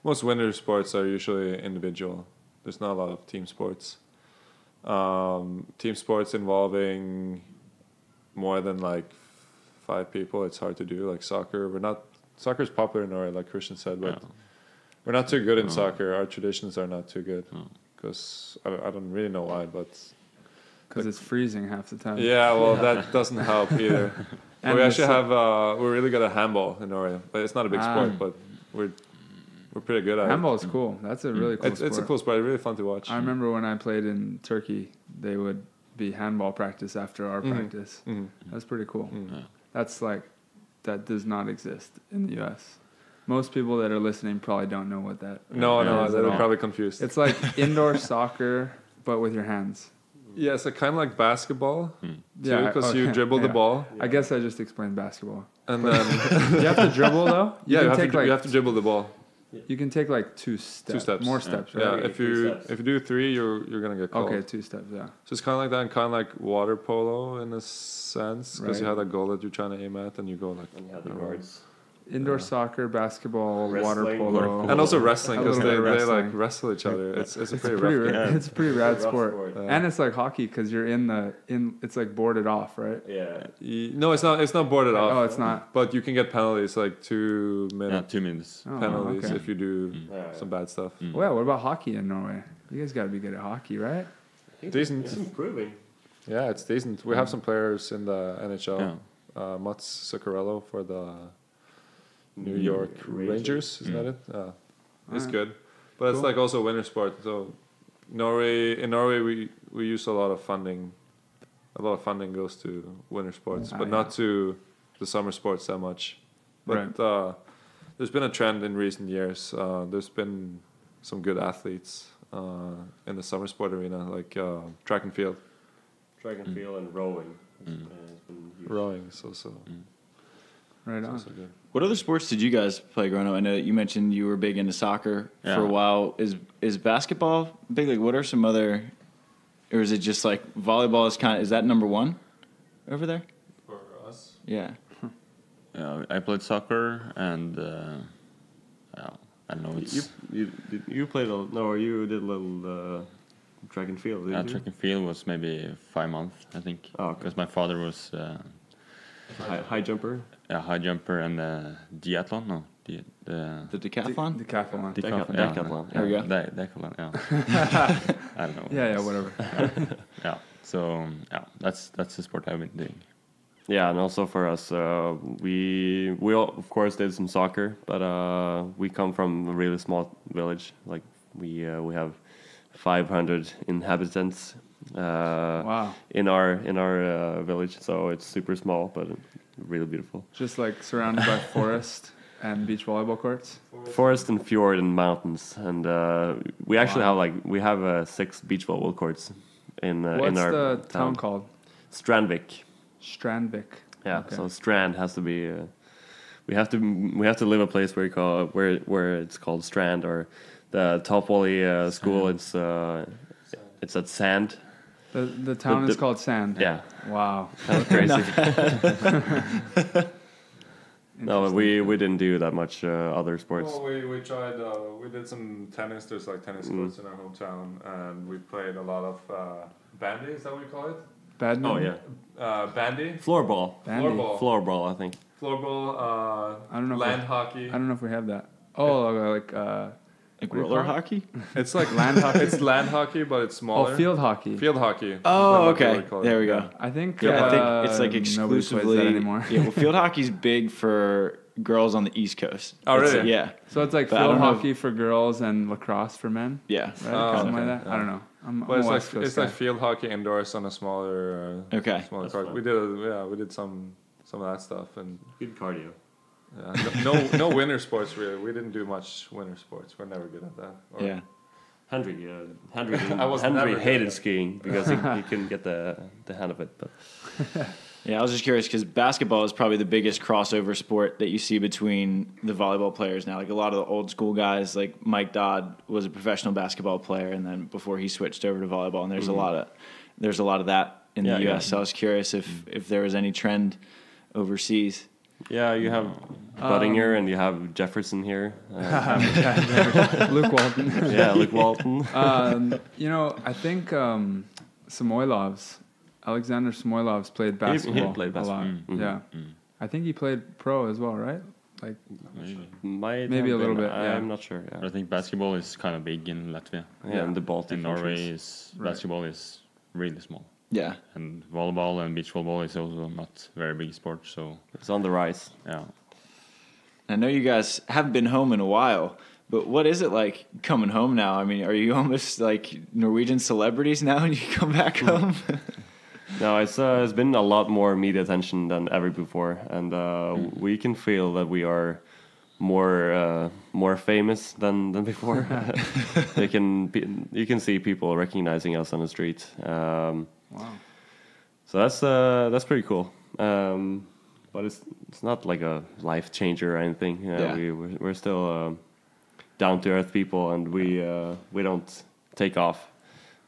winter sports are usually individual. There's not a lot of team sports. Team sports involving more than like 5 people, it's hard to do. Like soccer, soccer's popular in Norway, like Christian said, but we're not too good in soccer. Our traditions are not too good because I don't really know why, but because it's freezing half the time. Yeah, well, that doesn't help either. We actually have we're really good at handball in Norway, but it's not a big sport, but we're pretty good at handball it. is cool. That's a really cool sport. It's a cool sport. It's really fun to watch. I remember when I played in Turkey, they would be handball practice after our practice. That's pretty cool. That's like that does not exist in the U.S. Most people that are listening probably don't know what that is. No, they're probably confused. It's like indoor soccer, but with your hands. Yeah, so kind of like basketball, too, because you dribble the ball. I guess I just explained basketball. And then you have to dribble though. You have to dribble the ball. You can take like 2 steps. 2 steps. More steps, right? Yeah, if you do 3, you're gonna get called. Okay, 2 steps, yeah. So it's kind of like that, and kind of like water polo in a sense, because you have that goal that you're trying to aim at, and you go like. And you have the guards. Indoor soccer, basketball, water polo, and also wrestling because they like wrestle each other. It's a pretty rad sport. And it's like hockey because you're it's like boarded off, right? Yeah. No, it's not boarded off. Oh, it's not. But you can get penalties like 2 minutes. 2 minutes. Penalties if you do some bad stuff. Well, what about hockey in Norway? You guys got to be good at hockey, right? Decent. It's improving. Yeah, it's decent. We have some players in the NHL. Mats Zuccarello for the New York Rangers, is that it? It's good, but it's like also winter sport. So in Norway we use a lot of funding. A lot of funding goes to winter sports, but not to the summer sports that much. But there's been a trend in recent years. There's been some good athletes in the summer sport arena, like track and field. Track and field and rowing. Rowing is also. Right on. Good. What other sports did you guys play growing up? I know that you mentioned you were big into soccer for a while. Is basketball big? Like, what are some other, or is it just like volleyball is that number 1 over there? For us? Yeah. Yeah, I played soccer and I don't know. You played you did a little track and field. Didn't you? Track and field was maybe 5 months, I think. Oh, okay. Because my father was high jumper. A high jumper and diathlon. No, the decathlon. Decathlon. Decathlon. There we go. Decathlon. Yeah. I don't know. Yeah, whatever. Yeah. So that's the sport I've been doing. Yeah, and also for us, we all, of course, did some soccer, but we come from a really small village. Like we have 500 inhabitants. Wow. In our village, so it's super small, but really beautiful. Just like surrounded by forest and beach volleyball courts. Forest and fjord and mountains, and we actually have 6 beach volleyball courts in our What's the town called? Strandvik. Strandvik. Yeah, Okay. so Strand has to be. We have to live a place where it's called Strand, or the top volley school. It's at Sand. The town is called Sand. Yeah. Wow. Kind of crazy. No, but we didn't do that much other sports. Well, we tried. We did some tennis. There's like tennis courts in our hometown, and we played a lot of bandy. Is that what you call it? Badminton? Oh yeah. Bandy. Floorball. Bandy. Floorball, I think. Floorball. I don't know. Land hockey. I don't know if we have that. Oh, like Like What do you roller call it? hockey? It's like land hockey. It's land hockey, but it's smaller. field hockey. Field hockey. Oh, Is what they okay. would call it. There we go. I think. Yeah, I think it's like nobody exclusively plays that anymore. Yeah, well, field hockey's big for girls on the East Coast. Oh, It's- really? Yeah, So it's like But I field don't know hockey for girls and lacrosse for men, yeah. right? Oh, Something okay. like that. I don't know. I'm But a it's West like Coast like guy. field hockey indoors on a smaller Okay. smaller That's court. fun. We did some of that stuff, and Good cardio. no winter sports really. We didn't do much winter sports. We're never good at that. Or- Yeah. Henry I was never Henry good hated at it. skiing because he couldn't get the hand of it. But Yeah, I was just curious because basketball is probably the biggest crossover sport that you see between the volleyball players now. Like a lot of the old school guys, like Mike Dodd was a professional basketball player, and then before he switched over to volleyball, and there's a lot of that in the U.S. So I was curious if there was any trend overseas. yeah, you have Buttinger and you have Jefferson here. Luke Walton. Yeah, Luke Walton. I think Alexander Samoilov's played basketball played a lot. basketball. Yeah. I think he played pro as well, right? Like Might Maybe have a little been. bit, yeah. I'm not sure. I Yeah, think basketball is kind of big in Latvia. yeah, and the Baltic In Norway, countries. basketball is really small. Yeah. And volleyball and beach volleyball is also not very big sport. So It's on the rise. yeah, I know you guys haven't been home in a while, but what is it like coming home now? I mean, are you almost like Norwegian celebrities now when you come back home? No, it's been a lot more media attention than ever before, and we can feel that we are more famous than before. You can see people recognizing us on the street. wow. So that's pretty cool. But it's not like a life changer or anything. Yeah. We're still down to earth people, and we don't take off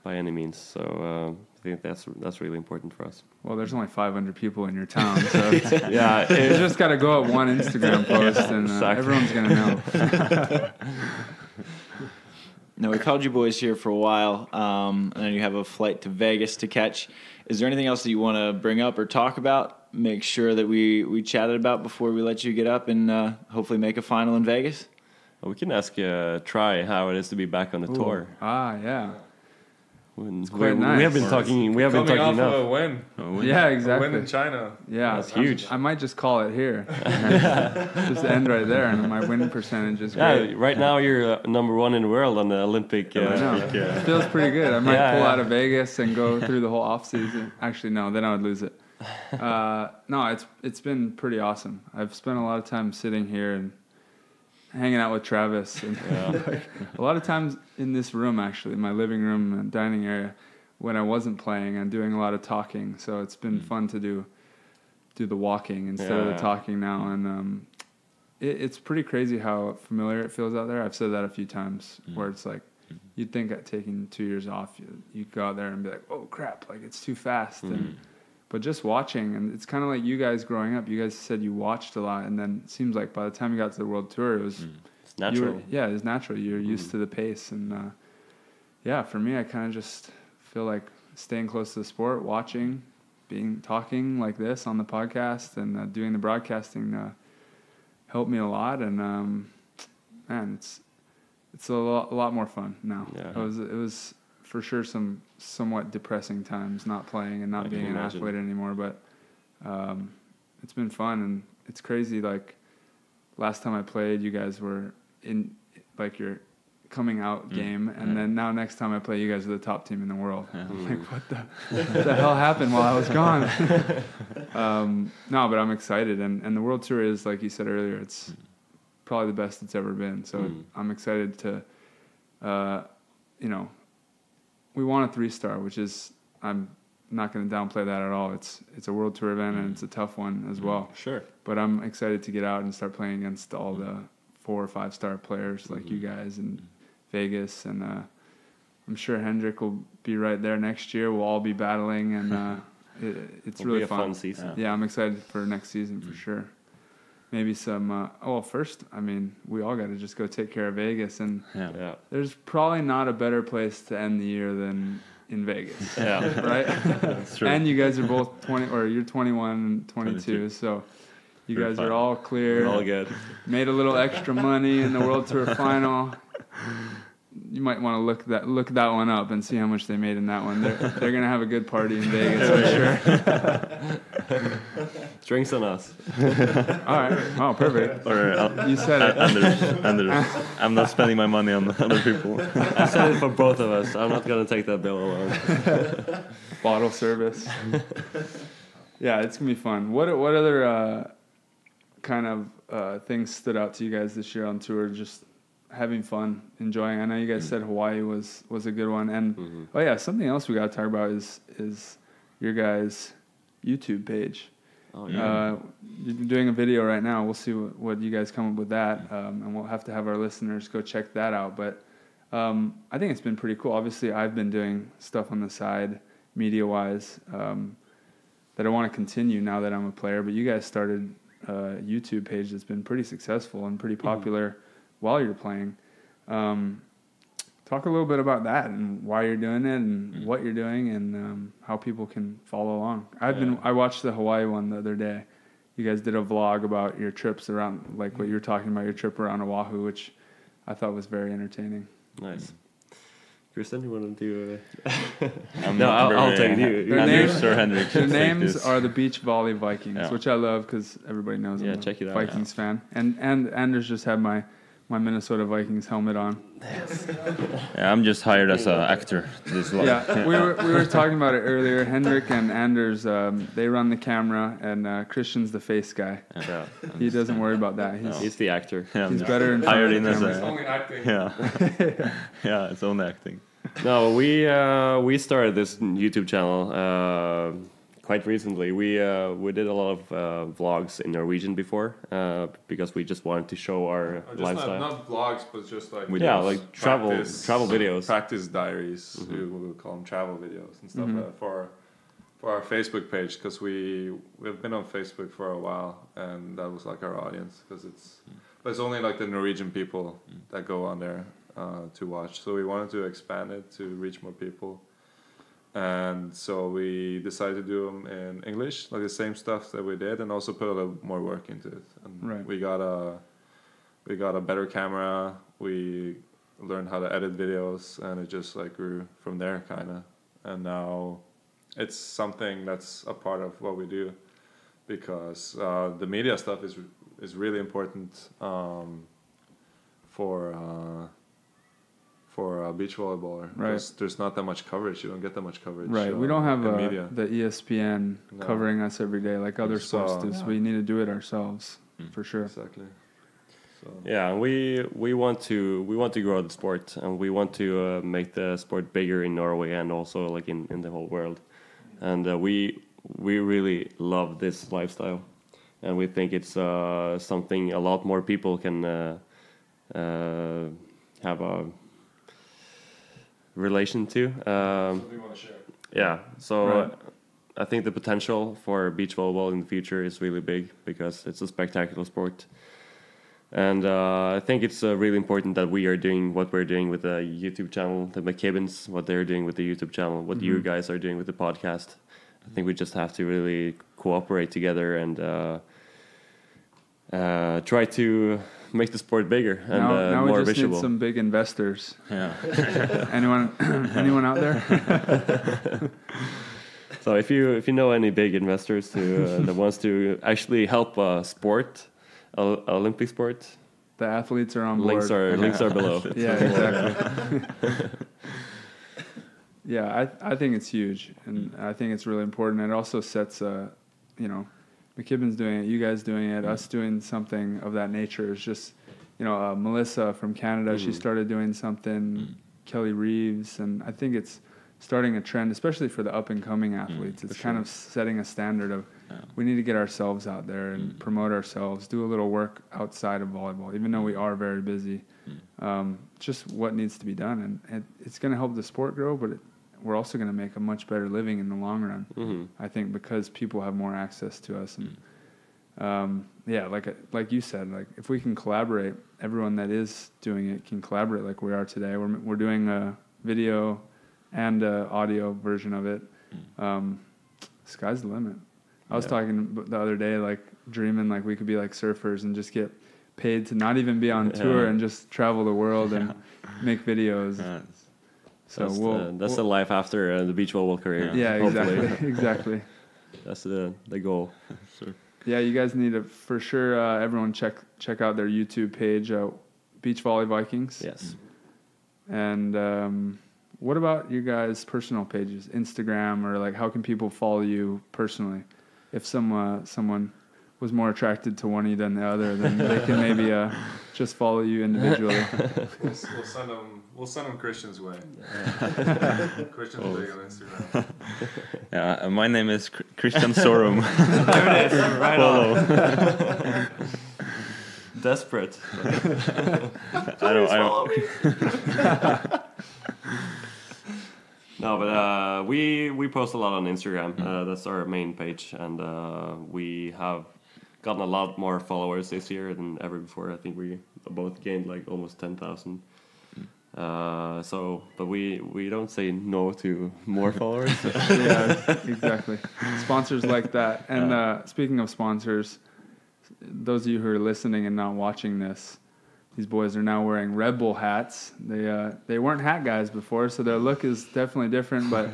by any means. So I think that's really important for us. Well, there's only 500 people in your town, so Yeah, you just got to go up one Instagram post, and exactly. everyone's gonna know. No, we called you boys here for a while, and then you have a flight to Vegas to catch. Is there anything else that you want to bring up or talk about? Make sure that we chatted about before we let you get up and hopefully make a final in Vegas? We can ask Try how it is to be back on the tour. Ah, yeah. It's quite nice. We have been talking. We have been Coming talking off enough. of a win. Yeah, A win exactly. in China. Yeah, That's huge. I might just call it here. Just end right there, and my win percentage is great. Yeah, right now you're number 1 in the world on the Olympic. I know. It feels pretty good. I might Yeah, pull yeah. out of Vegas and go through the whole off season. Actually, no, then I would lose it. No, it's been pretty awesome. I've spent a lot of time sitting here and hanging out with Travis, and a lot of times in this room, actually, my living room and dining area, when I wasn't playing, I'm doing a lot of talking. So it's been fun to do the walking instead of the Yeah. talking now, and it's pretty crazy how familiar it feels out there. I've said that a few times, where it's like, you'd think at taking 2 years off, you go out there and be like, oh crap, like it's too fast. But just watching, and it's kind of like you guys growing up. You guys said you watched a lot, and then it seems like by the time you got to the World Tour, it was It's natural. it was natural. You're used to the pace, and for me, I kind of just feel like staying close to the sport, watching, talking like this on the podcast, and doing the broadcasting helped me a lot. And man, it's a lot more fun now. Yeah. It was for sure some somewhat depressing times not playing and not I being can an imagine. athlete anymore, but it's been fun, and it's crazy. Like last time I played, you guys were in like your coming out game, and then now next time I play, you guys are the top team in the world. I'm like, what the hell happened while I was gone? No, but I'm excited, and the World Tour is, like you said earlier, it's probably the best it's ever been. So I'm excited to, we won a 3-star, which is, I'm not going to downplay that at all. It's a World Tour event, and it's a tough one as well. Sure. But I'm excited to get out and start playing against all the 4 or 5-star players like you guys in Vegas, and I'm sure Hendrik will be right there next year. We'll all be battling, and it's It'll really be a fun season. Yeah, I'm excited for next season for sure. Maybe some. First, I mean, we all got to just go take care of Vegas, and there's probably not a better place to end the year than in Vegas. Yeah, right. That's true. And you guys are both 20, or you're 21 and 22, so you guys are all clear. We're all good. Made a little extra money in the World Tour final. You might want to look that one up and see how much they made in that one. They're gonna have a good party in Vegas for sure. Drinks on us. All right. Oh, perfect. Or You said it. Anders. I'm not spending my money on other people. I said it for both of us. I'm not gonna take that bill alone. Bottle service. Yeah, it's gonna be fun. What other kind of things stood out to you guys this year on tour? Just having fun, enjoying. I know you guys said Hawaii was a good one, and something else we got to talk about is your guys' YouTube page. Oh yeah. You're doing a video right now. We'll see what you guys come up with that, and we'll have to have our listeners go check that out. But I think it's been pretty cool. Obviously, I've been doing stuff on the side, media-wise, that I want to continue now that I'm a player. But you guys started a YouTube page that's been pretty successful and pretty popular while you're playing. Talk a little bit about that and why you're doing it and what you're doing and how people can follow along. I watched the Hawaii one the other day. You guys did a vlog about your trips around, like what you were talking about, your trip around Oahu, which I thought was very entertaining. Nice. Kristen, you want to do I'll take you. Their Anders or Hendrik. Their names are the Beach Volley Vikings, which I love because everybody knows I'm check it a out. Vikings fan. And Anders just had my Minnesota Vikings helmet on. Yeah, I'm just hired as an actor. This vlog. Yeah, we were talking about it earlier. Hendrik and Anders, they run the camera, and Christian's the face guy. Yeah. He doesn't worry about that. He's the actor. Yeah, He's better in front hired of in the as camera. a Only acting. yeah, it's only acting. No, we started this YouTube channel quite recently. We did a lot of vlogs in Norwegian before because we just wanted to show our lifestyle. Not vlogs, but just like like travel videos, practice diaries. We will call them travel videos and stuff like that for our Facebook page, because we've been on Facebook for a while, and that was like our audience, because but it's only like the Norwegian people that go on there to watch. So we wanted to expand it to reach more people. And so we decided to do them in English, like the same stuff that we did, and also put a little more work into it. And we got a better camera. We learned how to edit videos, and it just like grew from there, kind of. And now it's something that's a part of what we do, because the media stuff is really important for a beach volleyballer. Right. There's not that much coverage. You don't get that much coverage. Right. We don't have media. the ESPN covering us every day like other sports do, so we need to do it ourselves for sure. Exactly. So. Yeah, we want to grow the sport, and we want to make the sport bigger in Norway and also like in the whole world. And we really love this lifestyle, and we think it's something a lot more people can have a relation to. Something you want to share. Yeah, so I think the potential for beach volleyball in the future is really big, because it's a spectacular sport. And I think it's really important that we are doing what we're doing with the YouTube channel, the McKibbins, what they're doing with the YouTube channel, what you guys are doing with the podcast. I think we just have to really cooperate together and try to make the sport bigger and now more we just visible. need some big investors. Yeah. Anyone out there? So if you know any big investors that wants to actually help a sport, Olympic sport, the athletes are on board. Links are below. Yeah, exactly. Yeah, I think it's huge, and I think it's really important. It also sets McKibben's doing it, you guys doing it, us doing something of that nature is just, Melissa from Canada, she started doing something, Kelly Reeves, and I think it's starting a trend, especially for the up-and-coming athletes. It's kind of setting a standard of we need to get ourselves out there and promote ourselves, do a little work outside of volleyball, even though we are very busy. Just what needs to be done, and it's going to help the sport grow, but we're also going to make a much better living in the long run, I think, because people have more access to us. And like you said, like if we can collaborate, everyone that is doing it can collaborate like we are today. We're doing a video and a audio version of it. Sky's the limit. I was talking the other day, like dreaming like we could be like surfers and just get paid to not even be on tour and just travel the world and make videos. So that's the life after the beach volleyball career. Yeah, exactly. Exactly. That's the goal. Sure. Yeah, you guys need to, for sure, everyone check out their YouTube page, Beach Volley Vikings. Yes. And what about you guys' personal pages, Instagram, or like how can people follow you personally? If someone was more attracted to one than the other, then they can maybe just follow you individually. We'll send them Christian's way. Christian's big on Instagram. Yeah, my name is Christian Sorum. There it is, right on. Desperate. I don't. No, but we post a lot on Instagram. That's our main page, and we have gotten a lot more followers this year than ever before. I think we both gained like almost 10,000. But we don't say no to more followers. Yeah, exactly. Sponsors like that. And speaking of sponsors, those of you who are listening and not watching this, these boys are now wearing Red Bull hats. They weren't hat guys before, so their look is definitely different, but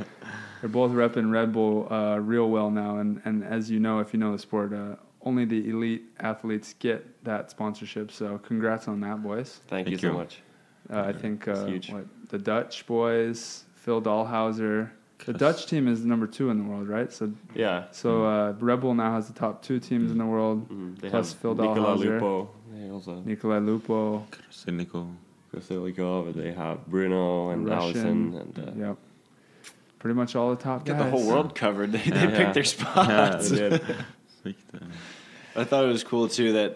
they're both repping Red Bull real well now. And as you know, if you know the sport, only the elite athletes get that sponsorship. So congrats on that, boys. Thank you so much. I think the Dutch boys, Phil Dalhausser. The Dutch team is number 2 in the world, right? So yeah. So Red Bull now has the top 2 teams in the world, They plus have Phil Nicola Dalhausser. Lupo. They also Nikolai Lupo. Krasilikov. They have Bruno and Russian. Allison. And, Yep. Pretty much all the top guys. Got the whole world covered. They picked their spots. they did. I thought it was cool too that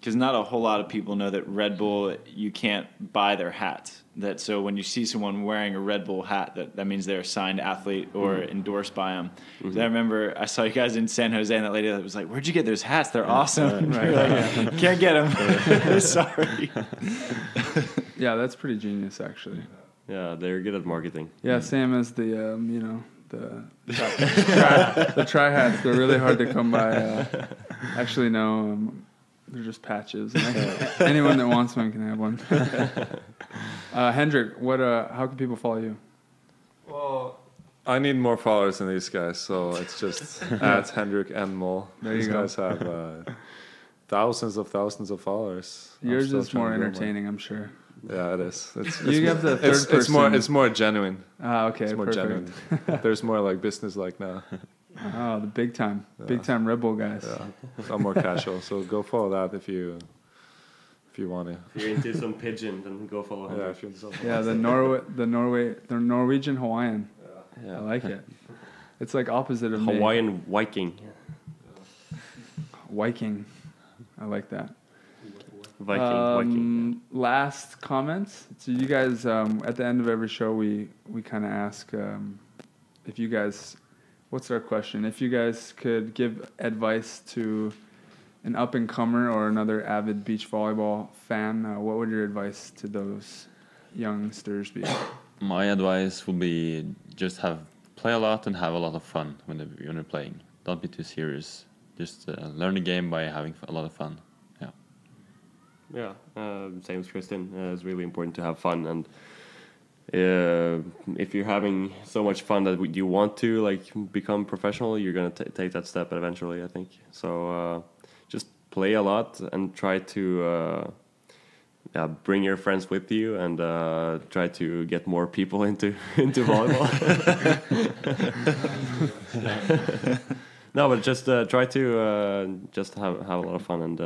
because not a whole lot of people know that Red Bull, you can't buy their hats. That so when you see someone wearing a Red Bull hat, that means they're a signed athlete or endorsed by them. So I remember I saw you guys in San Jose, and that lady was like, "Where'd you get those hats? They're awesome." Right. Like, can't get them. Sorry. Yeah, that's pretty genius, actually. Yeah, they're good at marketing. Yeah, same as the the tri hats. They're really hard to come by. Actually, no, they're just patches. Anyone that wants one can have one. Hendrik, how can people follow you? Well, I need more followers than these guys, so it's just at Hendrik and Mol. These guys have thousands of followers. Yours is more entertaining, I'm sure. Yeah, it is. You have the third person. It's more genuine. Okay, it's more perfect. genuine. There's more like business-like now. Oh, the big time Red Bull guys. Yeah, I'm more casual. So go follow that if you want to. If you're into some pigeon, then go follow him. Yeah, if you're into something. Yeah, the Norwegian Hawaiian. Yeah. I like it. It's like opposite of Hawaiian Viking. Viking. I like that. Viking. Last comments. So you guys, at the end of every show, we kind of ask if you guys. What's our question? If you guys could give advice to an up-and-comer or another avid beach volleyball fan, what would your advice to those youngsters be? My advice would be just play a lot and have a lot of fun when you're playing. Don't be too serious. Just learn the game by having a lot of fun. Yeah. Yeah, same as Kristen. It's really important to have fun, and if you're having so much fun that you want to like become professional, you're gonna take that step eventually, I think. So just play a lot and try to bring your friends with you, and try to get more people into volleyball. No, but just try to just have a lot of fun, and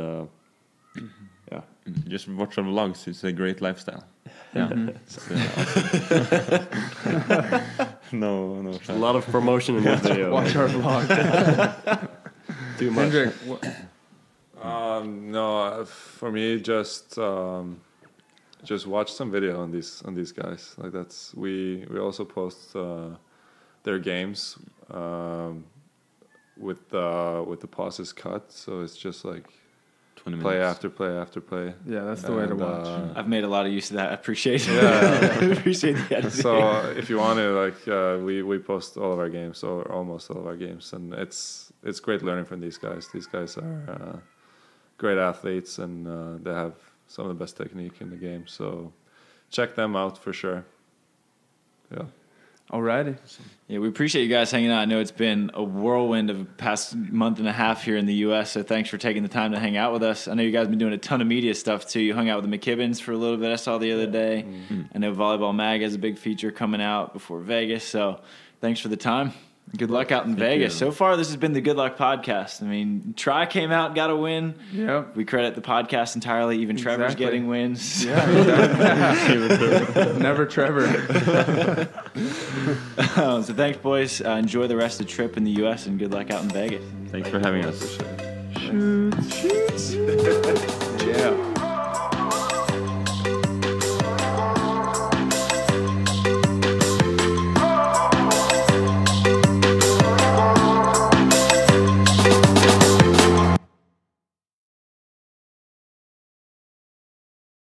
yeah. Just watch our vlogs. It's a great lifestyle. Yeah. No. A lot of promotion in this video. Watch our vlog. Too much. Hendrik, No, for me, just watch some video on these guys. Like that's we also post their games with the pauses cut, so it's just like 20 minutes. play after play after play. yeah, that's the way to watch. I've made a lot of use of that. I appreciate it. Yeah. I appreciate the editing. So if you want to, like, we post all of our games, or almost all of our games, and it's great learning from these guys. These guys are great athletes, and they have some of the best technique in the game. So check them out for sure. Yeah. Alrighty. Yeah, we appreciate you guys hanging out. I know it's been a whirlwind of the past month and a half here in the U.S., so thanks for taking the time to hang out with us. I know you guys have been doing a ton of media stuff, too. You hung out with the McKibbins for a little bit, I saw the other day. Mm-hmm. I know Volleyball Mag has a big feature coming out before Vegas, so thanks for the time. Good luck out in Vegas. So far, this has been the Good Luck Podcast. I mean, Try came out, got a win. Yep. We credit the podcast entirely. Even Trevor's getting wins. Yeah. Never Trevor. So thanks, boys. Enjoy the rest of the trip in the U.S. and good luck out in Vegas. Thanks for having us. Shoots. Yeah.